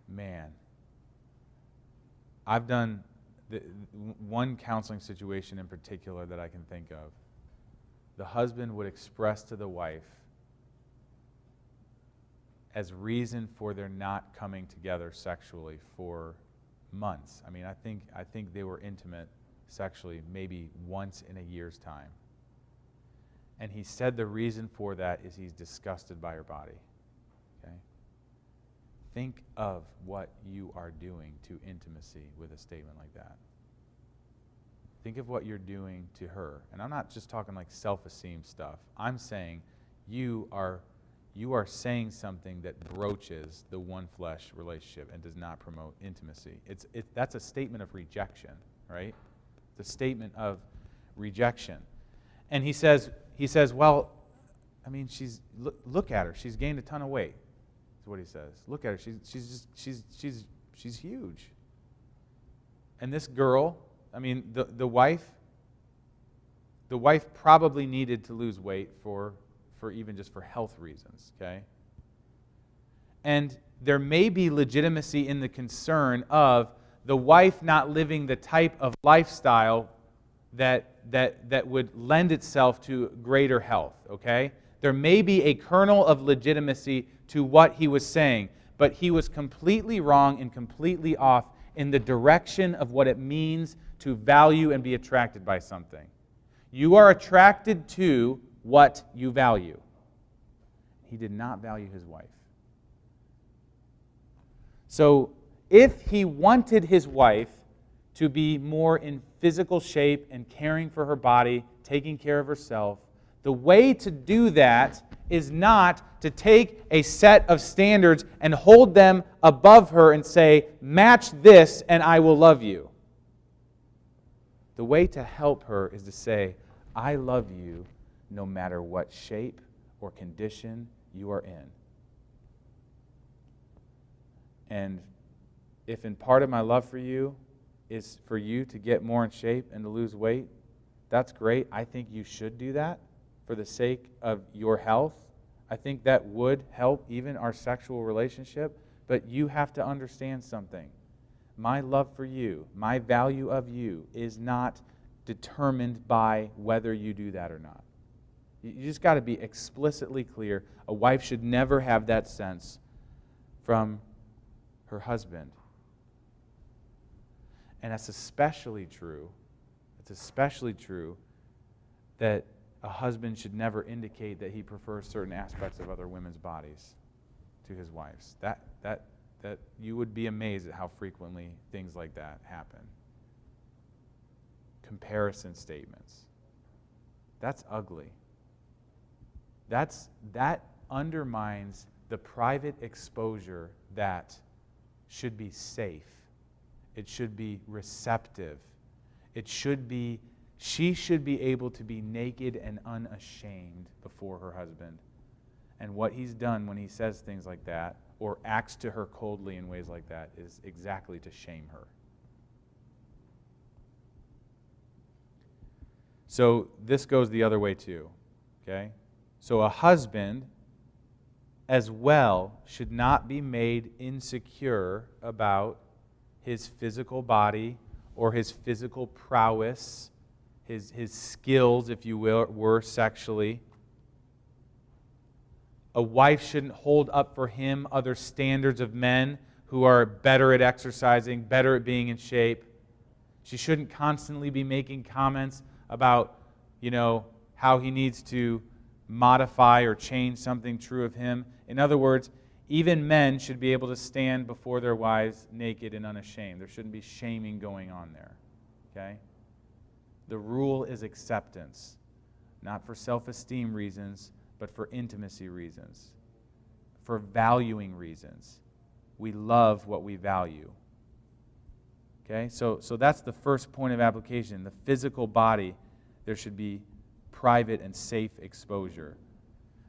Man, I've done one counseling situation in particular that I can think of. The husband would express to the wife as reason for their not coming together sexually for months. I mean, I think they were intimate sexually maybe once in a year's time. And he said the reason for that is he's disgusted by her body. Okay? Think of what you are doing to intimacy with a statement like that. Think of what you're doing to her. And I'm not just talking like self-esteem stuff. I'm saying you are saying something that broaches the one flesh relationship and does not promote intimacy. That's a statement of rejection, right? It's a statement of rejection. And he says, well, I mean, look at her. She's gained a ton of weight. That's what he says. Look at her. She's huge. And this girl, I mean, the wife probably needed to lose weight for even just for health reasons, okay? And there may be legitimacy in the concern of the wife not living the type of lifestyle that would lend itself to greater health, okay? There may be a kernel of legitimacy to what he was saying, but he was completely wrong and completely off in the direction of what it means to value and be attracted by something. You are attracted to what you value. He did not value his wife. So if he wanted his wife to be more in physical shape and caring for her body, taking care of herself, the way to do that is not to take a set of standards and hold them above her and say, match this and I will love you. The way to help her is to say, I love you no matter what shape or condition you are in. And if in part of my love for you is for you to get more in shape and to lose weight, that's great. I think you should do that for the sake of your health. I think that would help even our sexual relationship. But you have to understand something. My love for you, my value of you is not determined by whether you do that or not. You just got to be explicitly clear. A wife should never have that sense from her husband. And that's especially true. It's especially true that a husband should never indicate that he prefers certain aspects of other women's bodies to his wife's. That you would be amazed at how frequently things like that happen. Comparison statements. That's ugly. That undermines the private exposure that should be safe. It should be receptive. She should be able to be naked and unashamed before her husband. And what he's done when he says things like that or acts to her coldly in ways like that is exactly to shame her. So this goes the other way too, okay? So a husband as well should not be made insecure about his physical body or his physical prowess, his skills, if you will, were sexually. A wife shouldn't hold up for him other standards of men who are better at exercising, better at being in shape. She shouldn't constantly be making comments about, how he needs to modify or change something true of him. In other words, even men should be able to stand before their wives naked and unashamed. There shouldn't be shaming going on there. Okay? The rule is acceptance, not for self-esteem reasons, but for intimacy reasons, for valuing reasons. We love what we value. Okay? So that's the first point of application. The physical body, there should be private and safe exposure.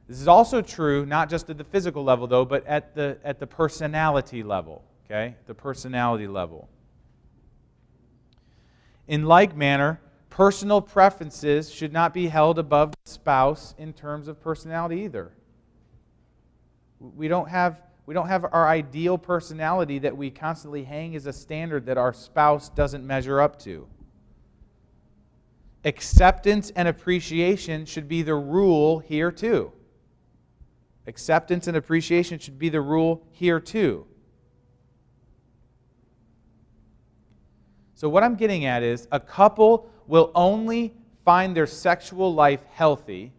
This is also true, not just at the physical level, though, but at the personality level. Okay? The personality level. In like manner, personal preferences should not be held above the spouse in terms of personality either. We don't have our ideal personality that we constantly hang as a standard that our spouse doesn't measure up to. Acceptance and appreciation should be the rule here too. Acceptance and appreciation should be the rule here too. So what I'm getting at is a couple will only find their sexual life healthy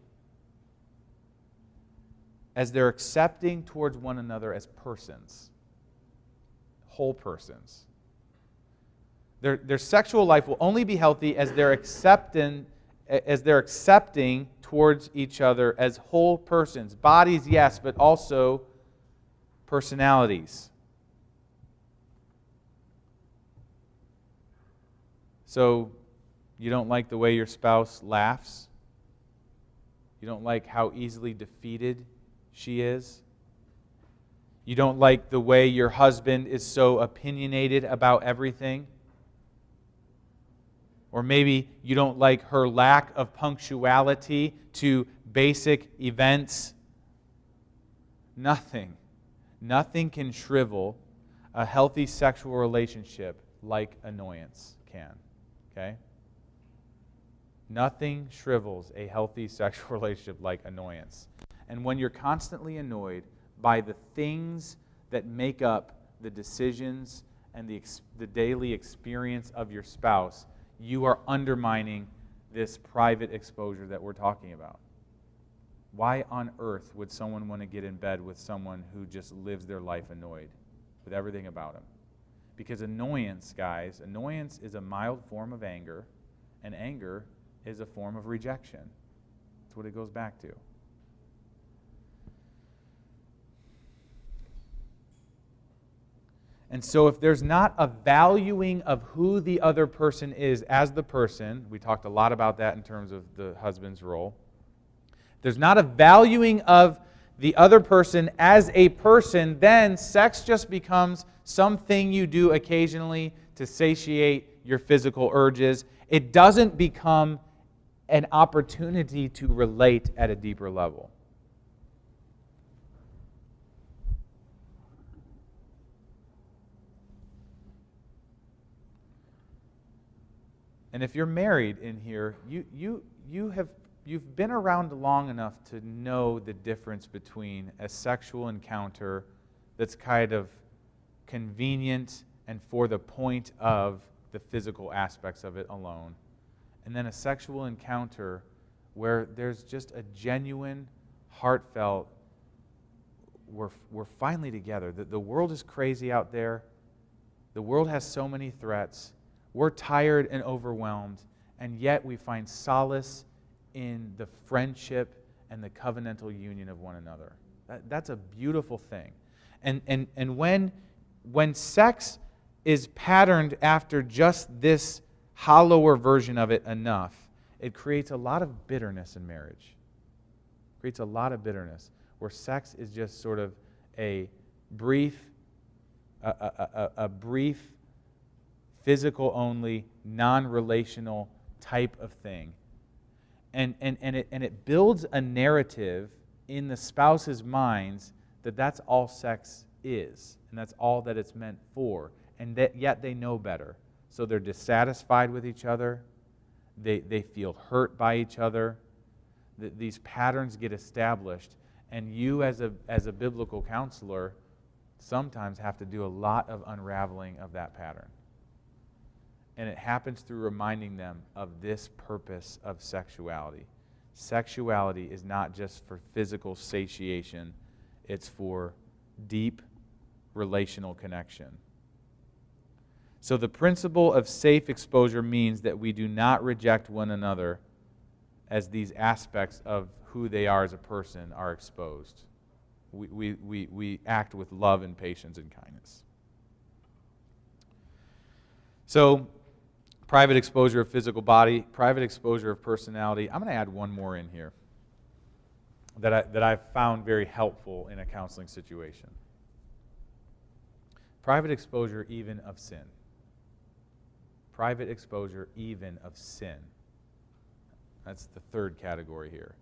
as they're accepting towards one another as persons, whole persons. Their sexual life will only be healthy as they're accepting towards each other as whole persons. Bodies, yes, but also personalities. So, you don't like the way your spouse laughs? You don't like how easily defeated she is? You don't like the way your husband is so opinionated about everything? Or maybe you don't like her lack of punctuality to basic events. Nothing can shrivel a healthy sexual relationship like annoyance can. Okay? Nothing shrivels a healthy sexual relationship like annoyance. And when you're constantly annoyed by the things that make up the decisions and the daily experience of your spouse, you are undermining this private exposure that we're talking about. Why on earth would someone want to get in bed with someone who just lives their life annoyed with everything about him? Because annoyance, guys, annoyance is a mild form of anger, and anger is a form of rejection. That's what it goes back to. And so if there's not a valuing of who the other person is as the person, we talked a lot about that in terms of the husband's role. There's not a valuing of the other person as a person, then sex just becomes something you do occasionally to satiate your physical urges. It doesn't become an opportunity to relate at a deeper level. And if you're married in here, you've been around long enough to know the difference between a sexual encounter that's kind of convenient and for the point of the physical aspects of it alone, and then a sexual encounter where there's just a genuine, heartfelt, we're finally together. The world is crazy out there. The world has so many threats. We're tired and overwhelmed, and yet we find solace in the friendship and the covenantal union of one another. That's a beautiful thing. And when sex is patterned after just this hollower version of it enough, it creates a lot of bitterness in marriage. It creates a lot of bitterness where sex is just sort of a brief physical only, non-relational type of thing. And it builds a narrative in the spouse's minds that that's all sex is, and that's all that it's meant for, and that yet they know better. So they're dissatisfied with each other. They feel hurt by each other. These patterns get established, and you as a biblical counselor sometimes have to do a lot of unraveling of that pattern. And it happens through reminding them of this purpose of sexuality. Sexuality is not just for physical satiation, it's for deep relational connection. So the principle of safe exposure means that we do not reject one another as these aspects of who they are as a person are exposed. We act with love and patience and kindness. So, private exposure of physical body, private exposure of personality. I'm going to add one more in here that I've found very helpful in a counseling situation. Private exposure even of sin. Private exposure even of sin. That's the third category here.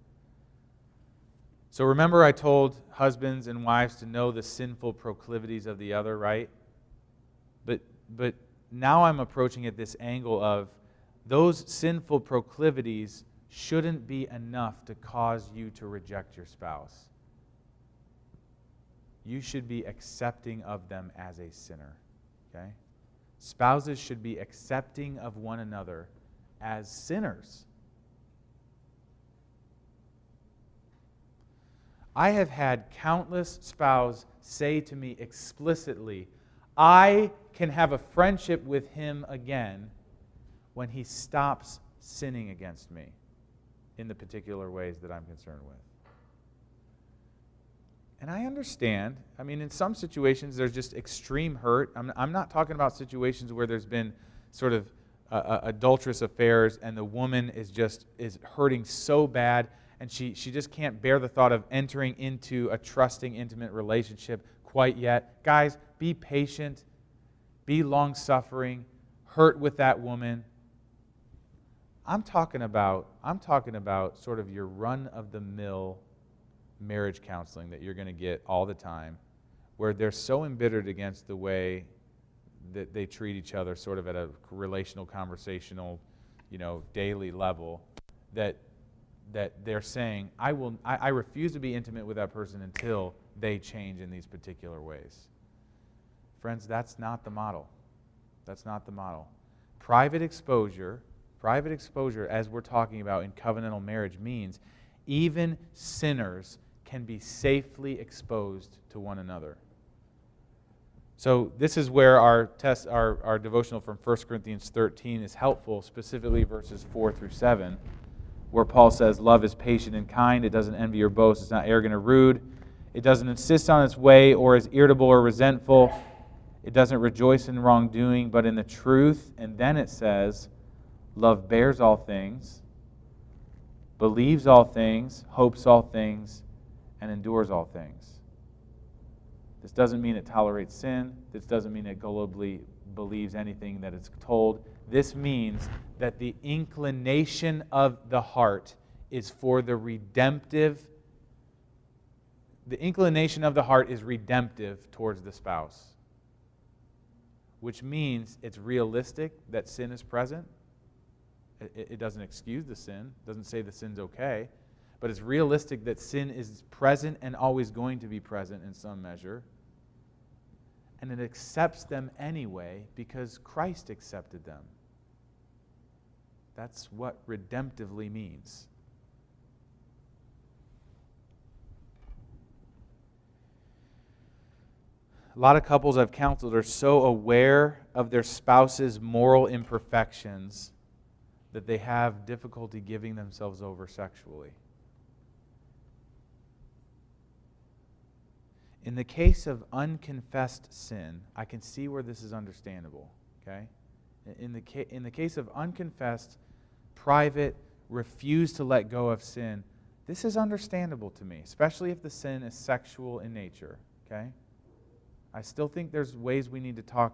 So remember I told husbands and wives to know the sinful proclivities of the other, right? But now I'm approaching it this angle of those sinful proclivities shouldn't be enough to cause you to reject your spouse. You should be accepting of them as a sinner. Okay? Spouses should be accepting of one another as sinners. I have had countless spouses say to me explicitly, I can have a friendship with him again when he stops sinning against me in the particular ways that I'm concerned with. And I understand. I mean, in some situations, there's just extreme hurt. I'm not talking about situations where there's been sort of adulterous affairs and the woman is hurting so bad and she just can't bear the thought of entering into a trusting, intimate relationship quite yet. Guys, be patient. Be long-suffering. Hurt with that woman. I'm talking about sort of your run-of-the-mill marriage counseling that you're going to get all the time, where they're so embittered against the way that they treat each other sort of at a relational, conversational, daily level, that they're saying, I refuse to be intimate with that person until they change in these particular ways. Friends, that's not the model. That's not the model. Private exposure, as we're talking about in covenantal marriage, means even sinners can be safely exposed to one another. So this is where our devotional from 1 Corinthians 13 is helpful, specifically verses 4 through 7, where Paul says, love is patient and kind, it doesn't envy or boast, it's not arrogant or rude, it doesn't insist on its way or is irritable or resentful, it doesn't rejoice in wrongdoing, but in the truth. And then it says, love bears all things, believes all things, hopes all things, and endures all things. This doesn't mean it tolerates sin. This doesn't mean it gullibly believes anything that it's told. This means that the inclination of the heart is for the redemptive. The inclination of the heart is redemptive towards the spouse, which means it's realistic that sin is present. It doesn't excuse the sin. It doesn't say the sin's okay. But it's realistic that sin is present and always going to be present in some measure. And it accepts them anyway because Christ accepted them. That's what redemptively means. A lot of couples I've counseled are so aware of their spouse's moral imperfections that they have difficulty giving themselves over sexually. In the case of unconfessed sin, I can see where this is understandable. Okay? In the case of unconfessed, private, refuse to let go of sin, this is understandable to me, especially if the sin is sexual in nature. Okay? I still think there's ways we need to talk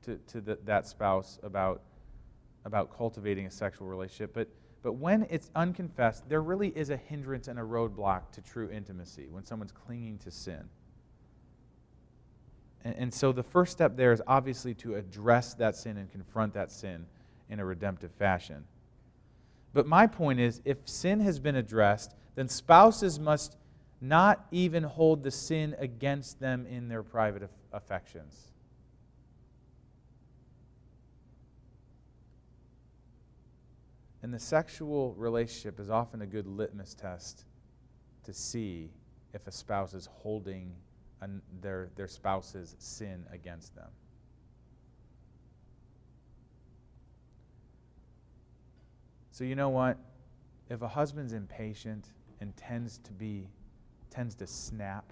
to that spouse about cultivating a sexual relationship. But when it's unconfessed, there really is a hindrance and a roadblock to true intimacy when someone's clinging to sin. And so the first step there is obviously to address that sin and confront that sin in a redemptive fashion. But my point is, if sin has been addressed, then spouses must not even hold the sin against them in their private affections. And the sexual relationship is often a good litmus test to see if a spouse is holding their spouse's sin against them. So you know what? If a husband's impatient and tends to snap,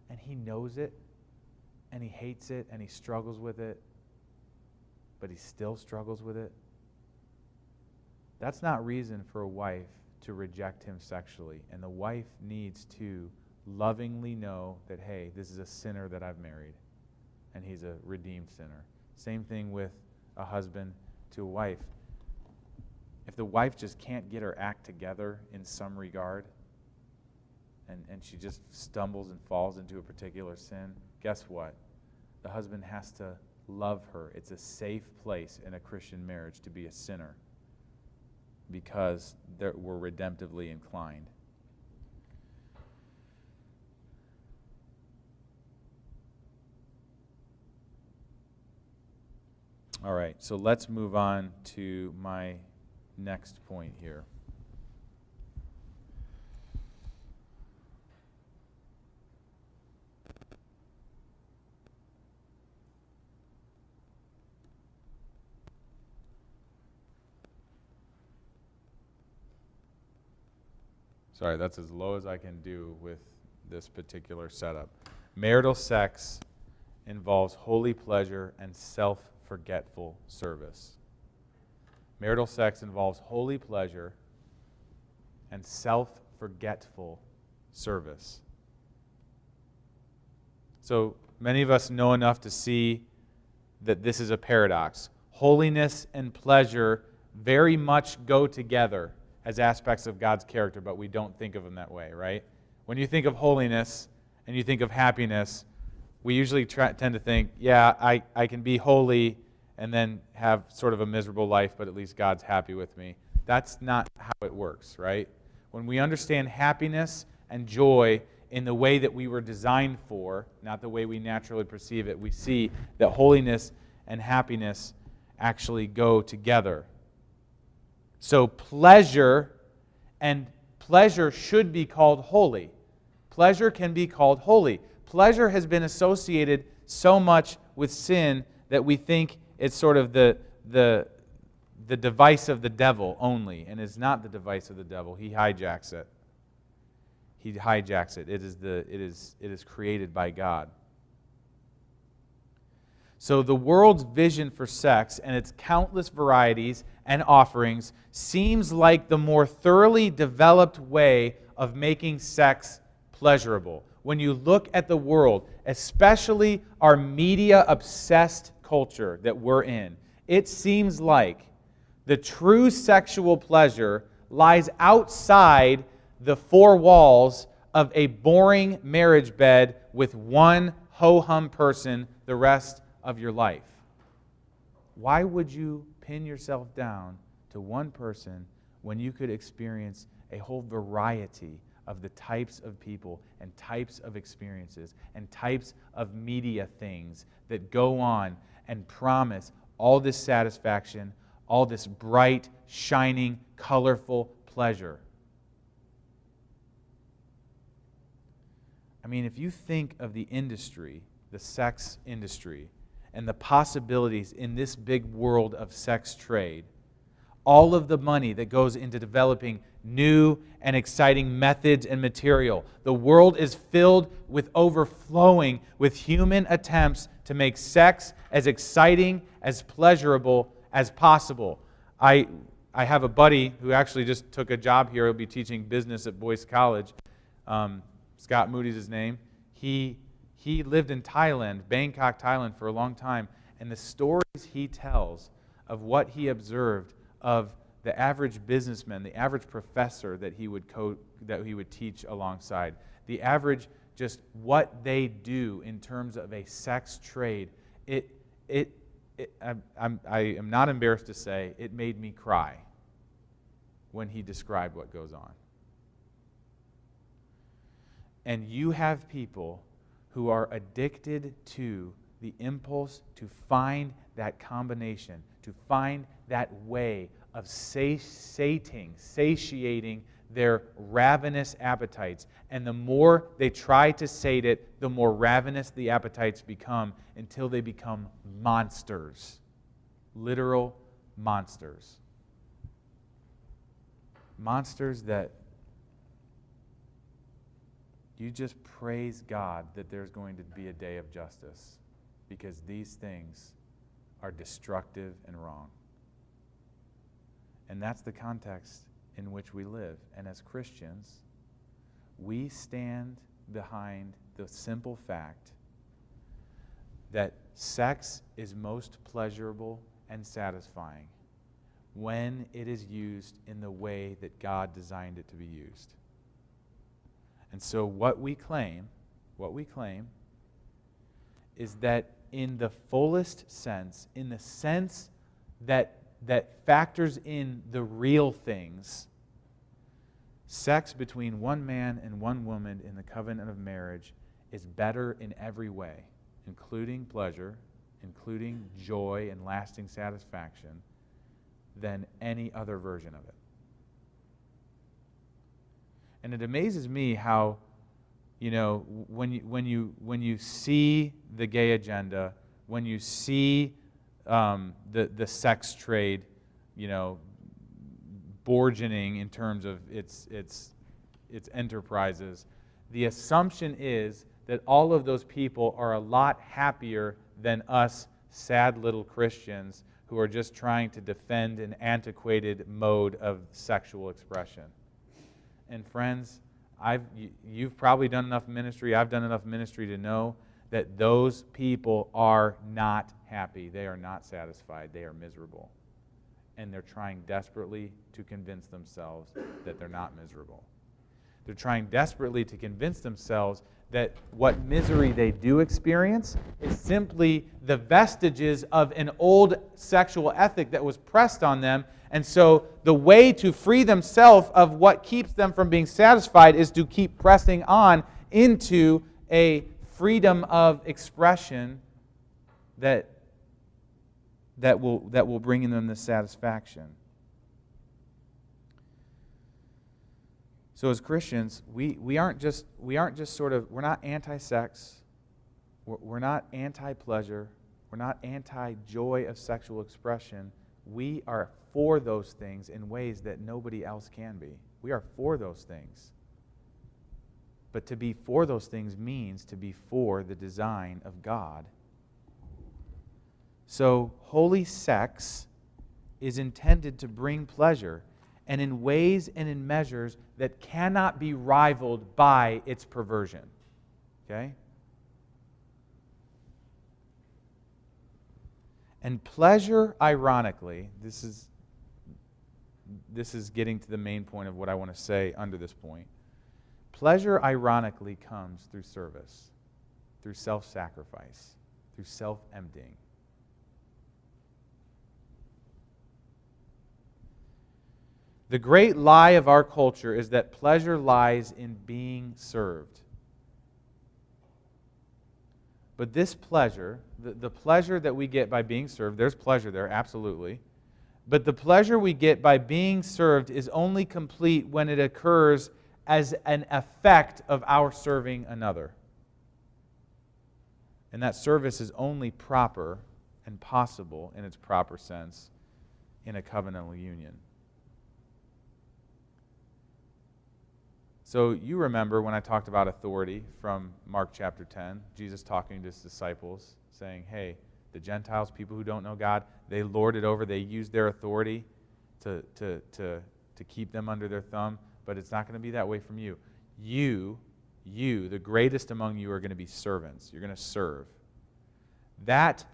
and he knows it, and he hates it, and he struggles with it, but he still struggles with it, that's not reason for a wife to reject him sexually. And the wife needs to lovingly know that, hey, this is a sinner that I've married, and he's a redeemed sinner. Same thing with a husband to a wife. If the wife just can't get her act together in some regard, and she just stumbles and falls into a particular sin, guess what? The husband has to love her. It's a safe place in a Christian marriage to be a sinner because we're redemptively inclined. All right, so let's move on to my next point here. Sorry, that's as low as I can do with this particular setup. Marital sex involves holy pleasure and self-forgetful service. Marital sex involves holy pleasure and self-forgetful service. So many of us know enough to see that this is a paradox. Holiness and pleasure very much go together as aspects of God's character, but we don't think of them that way, right? When you think of holiness and you think of happiness, we usually tend to think, yeah, I can be holy and then have sort of a miserable life, but at least God's happy with me. That's not how it works, right? When we understand happiness and joy in the way that we were designed for, not the way we naturally perceive it, we see that holiness and happiness actually go together. So pleasure should be called holy. Pleasure can be called holy. Pleasure has been associated so much with sin that we think it's sort of the device of the devil only, and it's not the device of the devil. He hijacks it. He hijacks it. It is created by God. So the world's vision for sex and its countless varieties and offerings seems like the more thoroughly developed way of making sex pleasurable. When you look at the world, especially our media-obsessed culture that we're in, it seems like the true sexual pleasure lies outside the four walls of a boring marriage bed with one ho-hum person the rest of your life. Why would you pin yourself down to one person when you could experience a whole variety of the types of people and types of experiences and types of media things that go on and promise all this satisfaction, all this bright, shining, colorful pleasure? I mean, if you think of the industry, the sex industry, and the possibilities in this big world of sex trade, all of the money that goes into developing new and exciting methods and material. The world is filled with overflowing with human attempts to make sex as exciting, as pleasurable as possible. I have a buddy who actually just took a job here. He'll be teaching business at Boyce College. Scott Moody's his name. He lived in Thailand, Bangkok, Thailand, for a long time, and the stories he tells of what he observed of the average businessman, the average professor that he would teach alongside, the average, just what they do in terms of a sex trade. I am not embarrassed to say it made me cry when he described what goes on. And you have people who are addicted to the impulse to find that combination, to find that way of satiating their ravenous appetites. And the more they try to sate it, the more ravenous the appetites become until they become monsters. Literal monsters. Monsters that you just praise God that there's going to be a day of justice, because these things are destructive and wrong. And that's the context in which we live. And as Christians, we stand behind the simple fact that sex is most pleasurable and satisfying when it is used in the way that God designed it to be used. And so what we claim is that in the fullest sense, in the sense that factors in the real things, sex between one man and one woman in the covenant of marriage is better in every way, including pleasure, including joy and lasting satisfaction, than any other version of it. And it amazes me how, when you see the gay agenda, when you see the sex trade, burgeoning in terms of its enterprises, the assumption is that all of those people are a lot happier than us sad little Christians who are just trying to defend an antiquated mode of sexual expression. And friends, you've probably done enough ministry, I've done enough ministry to know that those people are not happy. They are not satisfied. They are miserable. And they're trying desperately to convince themselves that they're not miserable. They're trying desperately to convince themselves that what misery they do experience is simply the vestiges of an old sexual ethic that was pressed on them. And so the way to free themselves of what keeps them from being satisfied is to keep pressing on into a freedom of expression that will bring in them the satisfaction. So as Christians, we aren't just sort of, we're not anti-sex, we're not anti-pleasure, we're not anti-joy of sexual expression. We are for those things in ways that nobody else can be. We are for those things. But to be for those things means to be for the design of God. So holy sex is intended to bring pleasure, and in ways and in measures that cannot be rivaled by its perversion. Okay? And pleasure, ironically, this is getting to the main point of what I want to say under this point. Pleasure, ironically, comes through service, through self-sacrifice, through self-emptying. The great lie of our culture is that pleasure lies in being served. But this pleasure, the pleasure that we get by being served, there's pleasure there, absolutely. But the pleasure we get by being served is only complete when it occurs as an effect of our serving another. And that service is only proper and possible in its proper sense in a covenantal union. So you remember when I talked about authority from Mark chapter 10, Jesus talking to his disciples, saying, hey, the Gentiles, people who don't know God, they lord it over, they use their authority to keep them under their thumb, but it's not going to be that way from you. You, the greatest among you, are going to be servants. You're going to serve. That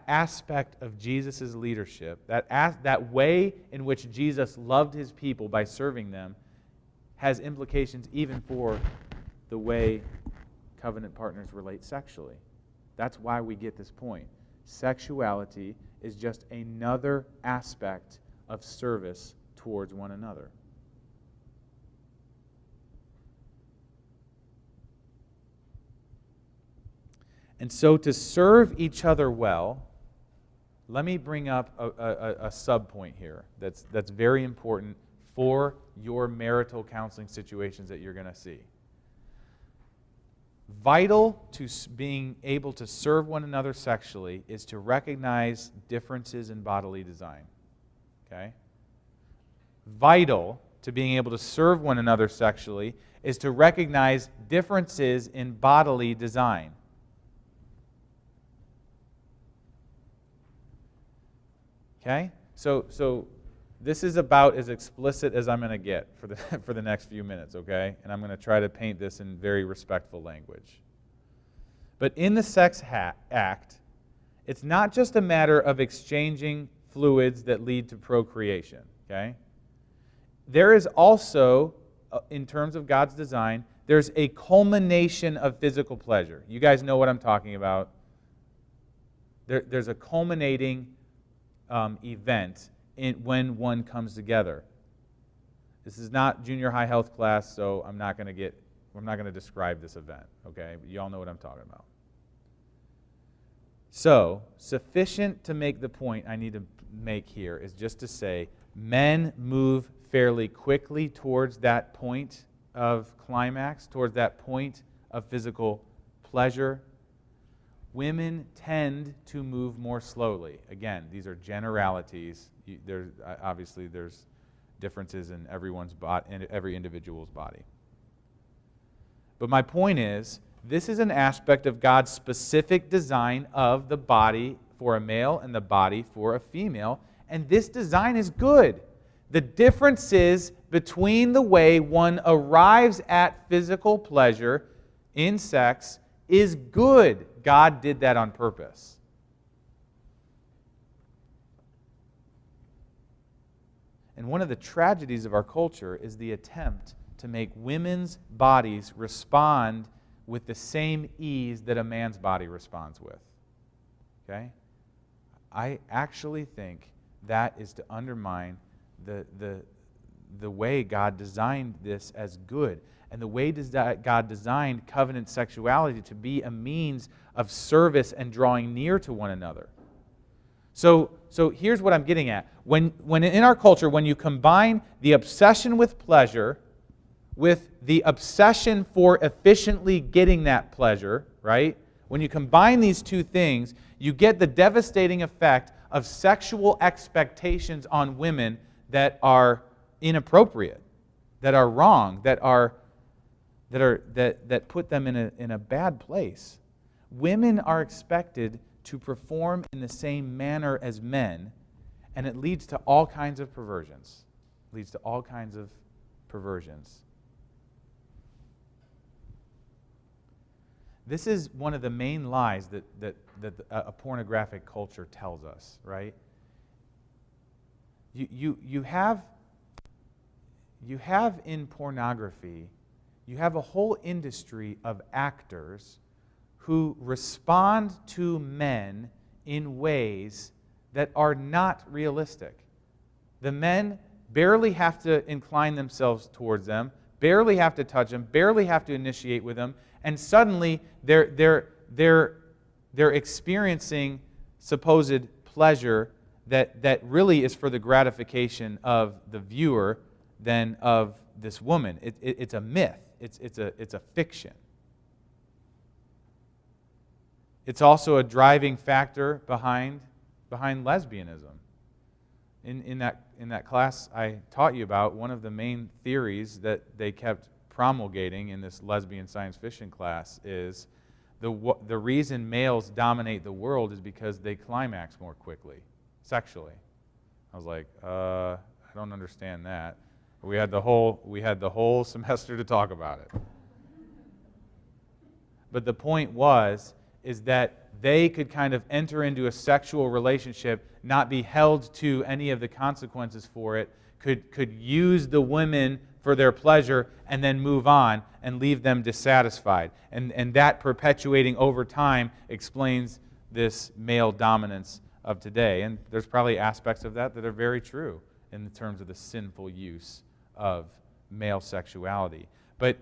aspect of Jesus' leadership, that way in which Jesus loved his people by serving them, has implications even for the way covenant partners relate sexually. That's why we get this point. Sexuality is just another aspect of service towards one another. And so to serve each other well, let me bring up a sub-point here that's very important for your marital counseling situations that you're going to see. Vital to being able to serve one another sexually is to recognize differences in bodily design. Okay? Vital to being able to serve one another sexually is to recognize differences in bodily design. Okay? So this is about as explicit as I'm going to get for the next few minutes, okay? And I'm going to try to paint this in very respectful language. But in the sex act, it's not just a matter of exchanging fluids that lead to procreation, okay? There is also, in terms of God's design, there's a culmination of physical pleasure. You guys know what I'm talking about. There's a culminating event when one comes together. This is not junior high health class, so I'm not going to describe this event, okay? You all know what I'm talking about. So, sufficient to make the point I need to make here is just to say men move fairly quickly towards that point of climax, towards that point of physical pleasure. Women tend to move more slowly. Again, these are generalities. Obviously, there's differences in everyone's body, in every individual's body. But my point is, this is an aspect of God's specific design of the body for a male and the body for a female, and this design is good. The differences between the way one arrives at physical pleasure in sex is good. God did that on purpose. And one of the tragedies of our culture is the attempt to make women's bodies respond with the same ease that a man's body responds with. Okay? I actually think that is to undermine the way God designed this as good, and the way God designed covenant sexuality to be a means of service and drawing near to one another. So here's what I'm getting at. When in our culture, when you combine the obsession with pleasure with the obsession for efficiently getting that pleasure, right? When you combine these two things, you get the devastating effect of sexual expectations on women that are inappropriate, that are wrong, that put them in a bad place. Women are expected to perform in the same manner as men, and it leads to all kinds of perversions. This is one of the main lies that a pornographic culture tells us, right? You have in pornography, you have a whole industry of actors who respond to men in ways that are not realistic. The men barely have to incline themselves towards them, barely have to touch them, barely have to initiate with them, and suddenly they're experiencing supposed pleasure that really is for the gratification of the viewer than of this woman. It's a myth. It's a fiction. It's also a driving factor behind lesbianism. In that class I taught you about, one of the main theories that they kept promulgating in this lesbian science fiction class is the reason males dominate the world is because they climax more quickly, sexually. I was like, I don't understand that. We had the whole semester to talk about it. But the point is that they could kind of enter into a sexual relationship, not be held to any of the consequences for it, could use the women for their pleasure and then move on and leave them dissatisfied. And that perpetuating over time explains this male dominance of today. And there's probably aspects of that are very true in terms of the sinful use of male sexuality. But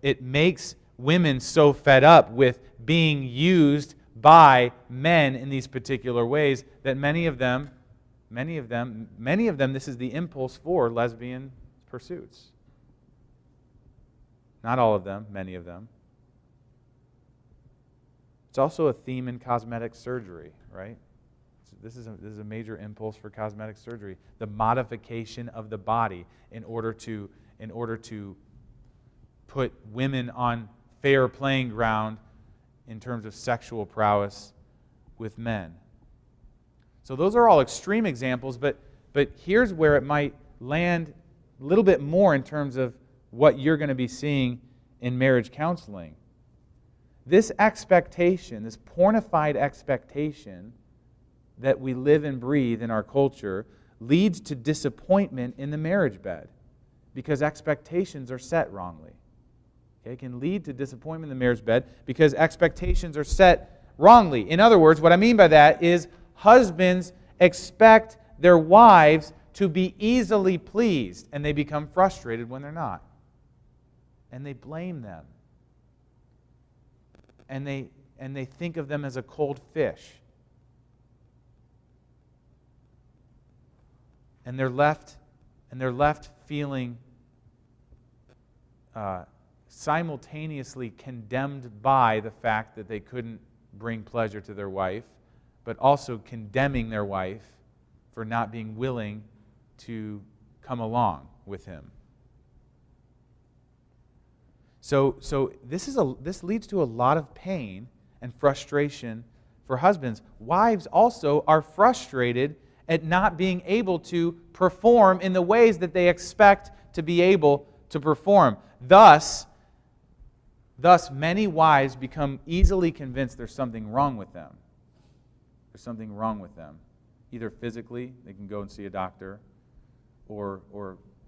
it makes women so fed up with being used by men in these particular ways that many of them, this is the impulse for lesbian pursuits. Not all of them, many of them. It's also a theme in cosmetic surgery, right? This is a major impulse for cosmetic surgery, the modification of the body in order to put women on fair playing ground in terms of sexual prowess with men. So those are all extreme examples, but here's where it might land a little bit more in terms of what you're going to be seeing in marriage counseling. This expectation, this pornified expectation that we live and breathe in our culture leads to disappointment in the marriage bed because expectations are set wrongly. It can lead to disappointment in the marriage bed because expectations are set wrongly. In other words, what I mean by that is husbands expect their wives to be easily pleased, and they become frustrated when they're not. And they blame them. And they think of them as a cold fish. And they're left feeling simultaneously condemned by the fact that they couldn't bring pleasure to their wife, but also condemning their wife for not being willing to come along with him. So this leads to a lot of pain and frustration for husbands. Wives also are frustrated at not being able to perform in the ways that they expect to be able to perform. Thus, many wives become easily convinced there's something wrong with them. There's something wrong with them. Either physically, they can go and see a doctor, or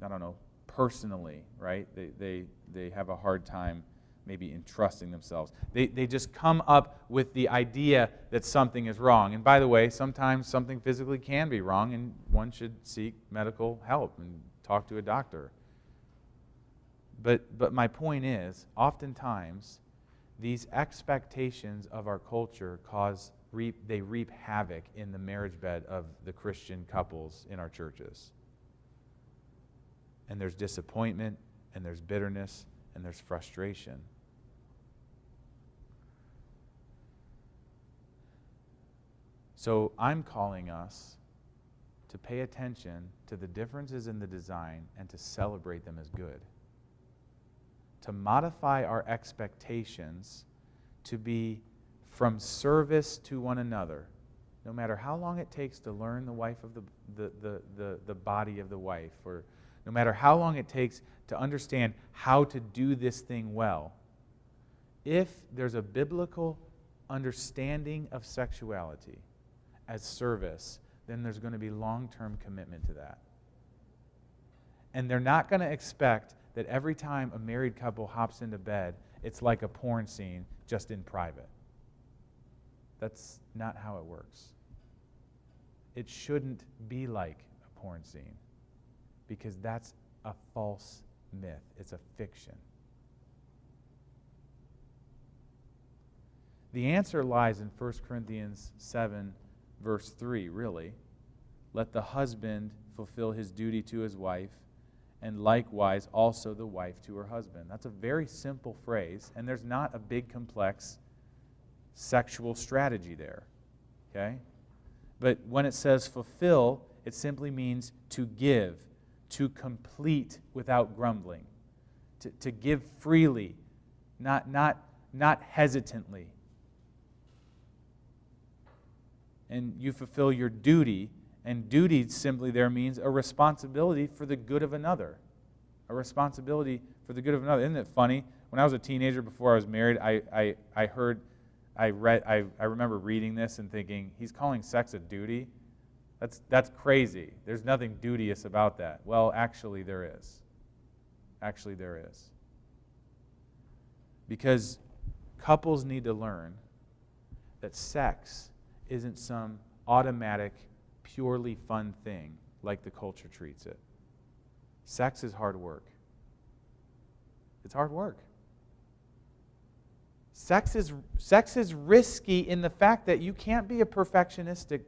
I don't know, personally, right? They have a hard time maybe entrusting themselves. They just come up with the idea that something is wrong. And by the way, sometimes something physically can be wrong, and one should seek medical help and talk to a doctor. But my point is, oftentimes, these expectations of our culture reap havoc in the marriage bed of the Christian couples in our churches. And there's disappointment, and there's bitterness, and there's frustration. So I'm calling us to pay attention to the differences in the design and to celebrate them as good. To modify our expectations to be from service to one another, no matter how long it takes to learn the body of the wife, or no matter how long it takes to understand how to do this thing well. If there's a biblical understanding of sexuality as service, then there's going to be long-term commitment to that. And they're not going to expect that every time a married couple hops into bed, it's like a porn scene, just in private. That's not how it works. It shouldn't be like a porn scene, because that's a false myth. It's a fiction. The answer lies in 1 Corinthians 7, verse 3, really. Let the husband fulfill his duty to his wife, and likewise also the wife to her husband. That's a very simple phrase, and there's not a big, complex sexual strategy there. Okay? But when it says fulfill, it simply means to give, to complete without grumbling, to give freely, not hesitantly. And you fulfill your duty. And duty simply there means a responsibility for the good of another. A responsibility for the good of another. Isn't it funny? When I was a teenager, before I was married, I remember reading this and thinking, he's calling sex a duty? That's crazy. There's nothing duteous about that. Well, actually there is. Actually there is. Because couples need to learn that sex isn't some automatic, purely fun thing like the culture treats it. Sex is hard work. It's hard work. Sex is risky in the fact that you can't be a perfectionistic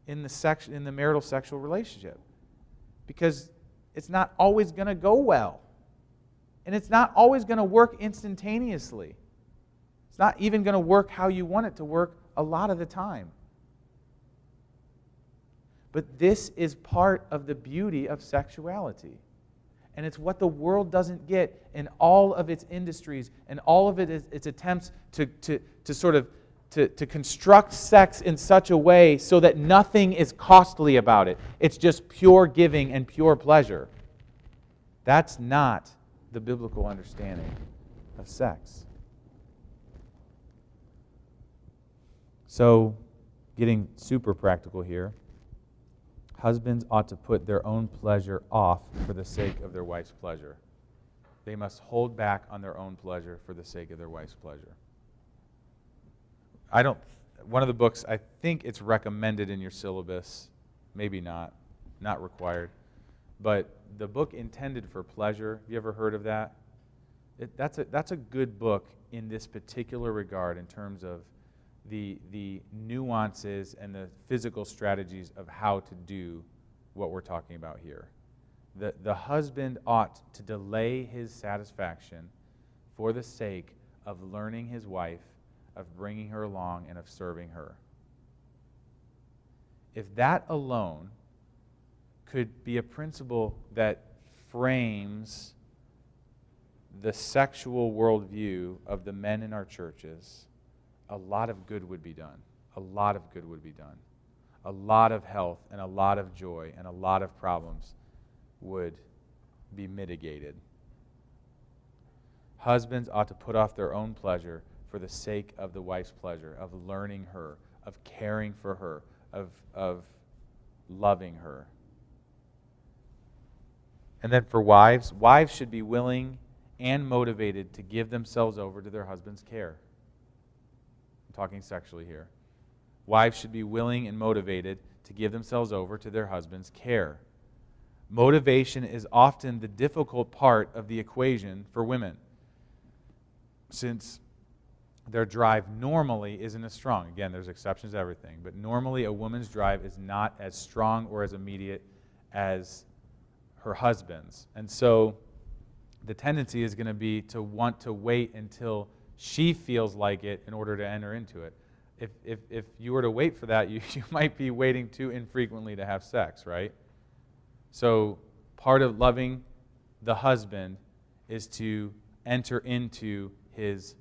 in the marital sexual relationship, because it's not always going to go well. And it's not always going to work instantaneously. It's not even going to work how you want it to work a lot of the time. But this is part of the beauty of sexuality. And it's what the world doesn't get in all of its industries and all of its attempts to construct sex in such a way so that nothing is costly about it. It's just pure giving and pure pleasure. That's not the biblical understanding of sex. So, getting super practical here, husbands ought to put their own pleasure off for the sake of their wife's pleasure. They must hold back on their own pleasure for the sake of their wife's pleasure. One of the books, I think it's recommended in your syllabus, maybe not required, but the book Intended for Pleasure, have you ever heard of that? That's a good book in this particular regard in terms of the nuances and the physical strategies of how to do what we're talking about here. The husband ought to delay his satisfaction for the sake of learning his wife, of bringing her along, and of serving her. If that alone could be a principle that frames the sexual worldview of the men in our churches, a lot of good would be done. A lot of good would be done. A lot of health and a lot of joy and a lot of problems would be mitigated. Husbands ought to put off their own pleasure for the sake of the wife's pleasure, of learning her, of caring for her, of loving her. And then for wives, wives should be willing and motivated to give themselves over to their husband's care. I'm talking sexually here. Wives should be willing and motivated to give themselves over to their husband's care. Motivation is often the difficult part of the equation for women, since their drive normally isn't as strong. Again, there's exceptions to everything, but normally a woman's drive is not as strong or as immediate as her husband's. And so the tendency is going to be to want to wait until she feels like it in order to enter into it. If you were to wait for that, you might be waiting too infrequently to have sex, right? So part of loving the husband is to enter into his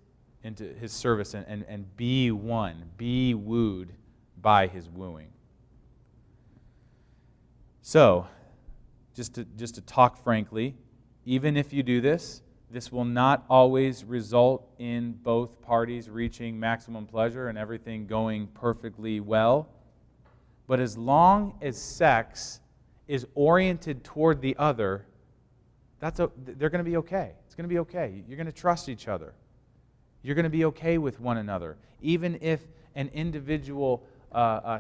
service and be won, be wooed by his wooing. So, just to talk frankly, even if you do this, this will not always result in both parties reaching maximum pleasure and everything going perfectly well. But as long as sex is oriented toward the other, they're going to be okay. It's going to be okay. You're going to trust each other. You're going to be okay with one another. Even if an individual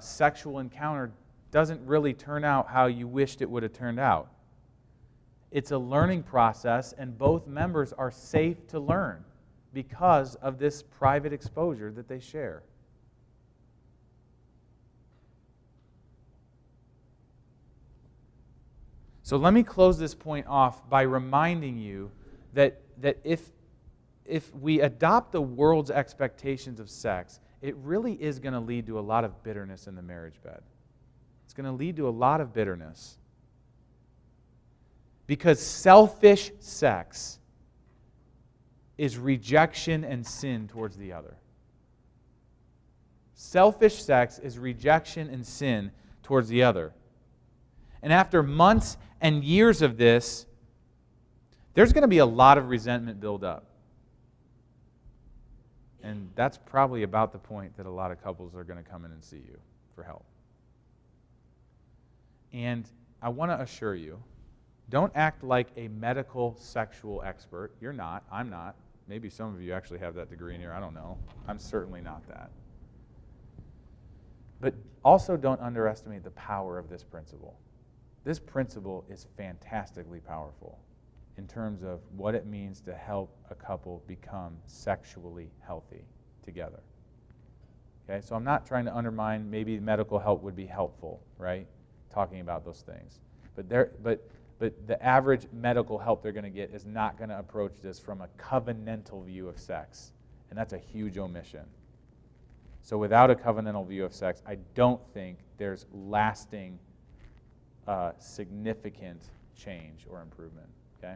sexual encounter doesn't really turn out how you wished it would have turned out. It's a learning process, and both members are safe to learn because of this private exposure that they share. So let me close this point off by reminding you that if we adopt the world's expectations of sex, it really is going to lead to a lot of bitterness in the marriage bed. It's going to lead to a lot of bitterness. Because selfish sex is rejection and sin towards the other. Selfish sex is rejection and sin towards the other. And after months and years of this, there's going to be a lot of resentment build up. And that's probably about the point that a lot of couples are going to come in and see you for help. And I want to assure you, don't act like a medical sexual expert. You're not. I'm not. Maybe some of you actually have that degree in here. I don't know. I'm certainly not that. But also don't underestimate the power of this principle. This principle is fantastically powerful in terms of what it means to help a couple become sexually healthy together. Okay, so I'm not trying to undermine, maybe medical help would be helpful, right? Talking about those things. But the average medical help they're going to get is not going to approach this from a covenantal view of sex. And that's a huge omission. So without a covenantal view of sex, I don't think there's lasting, significant change or improvement. Okay?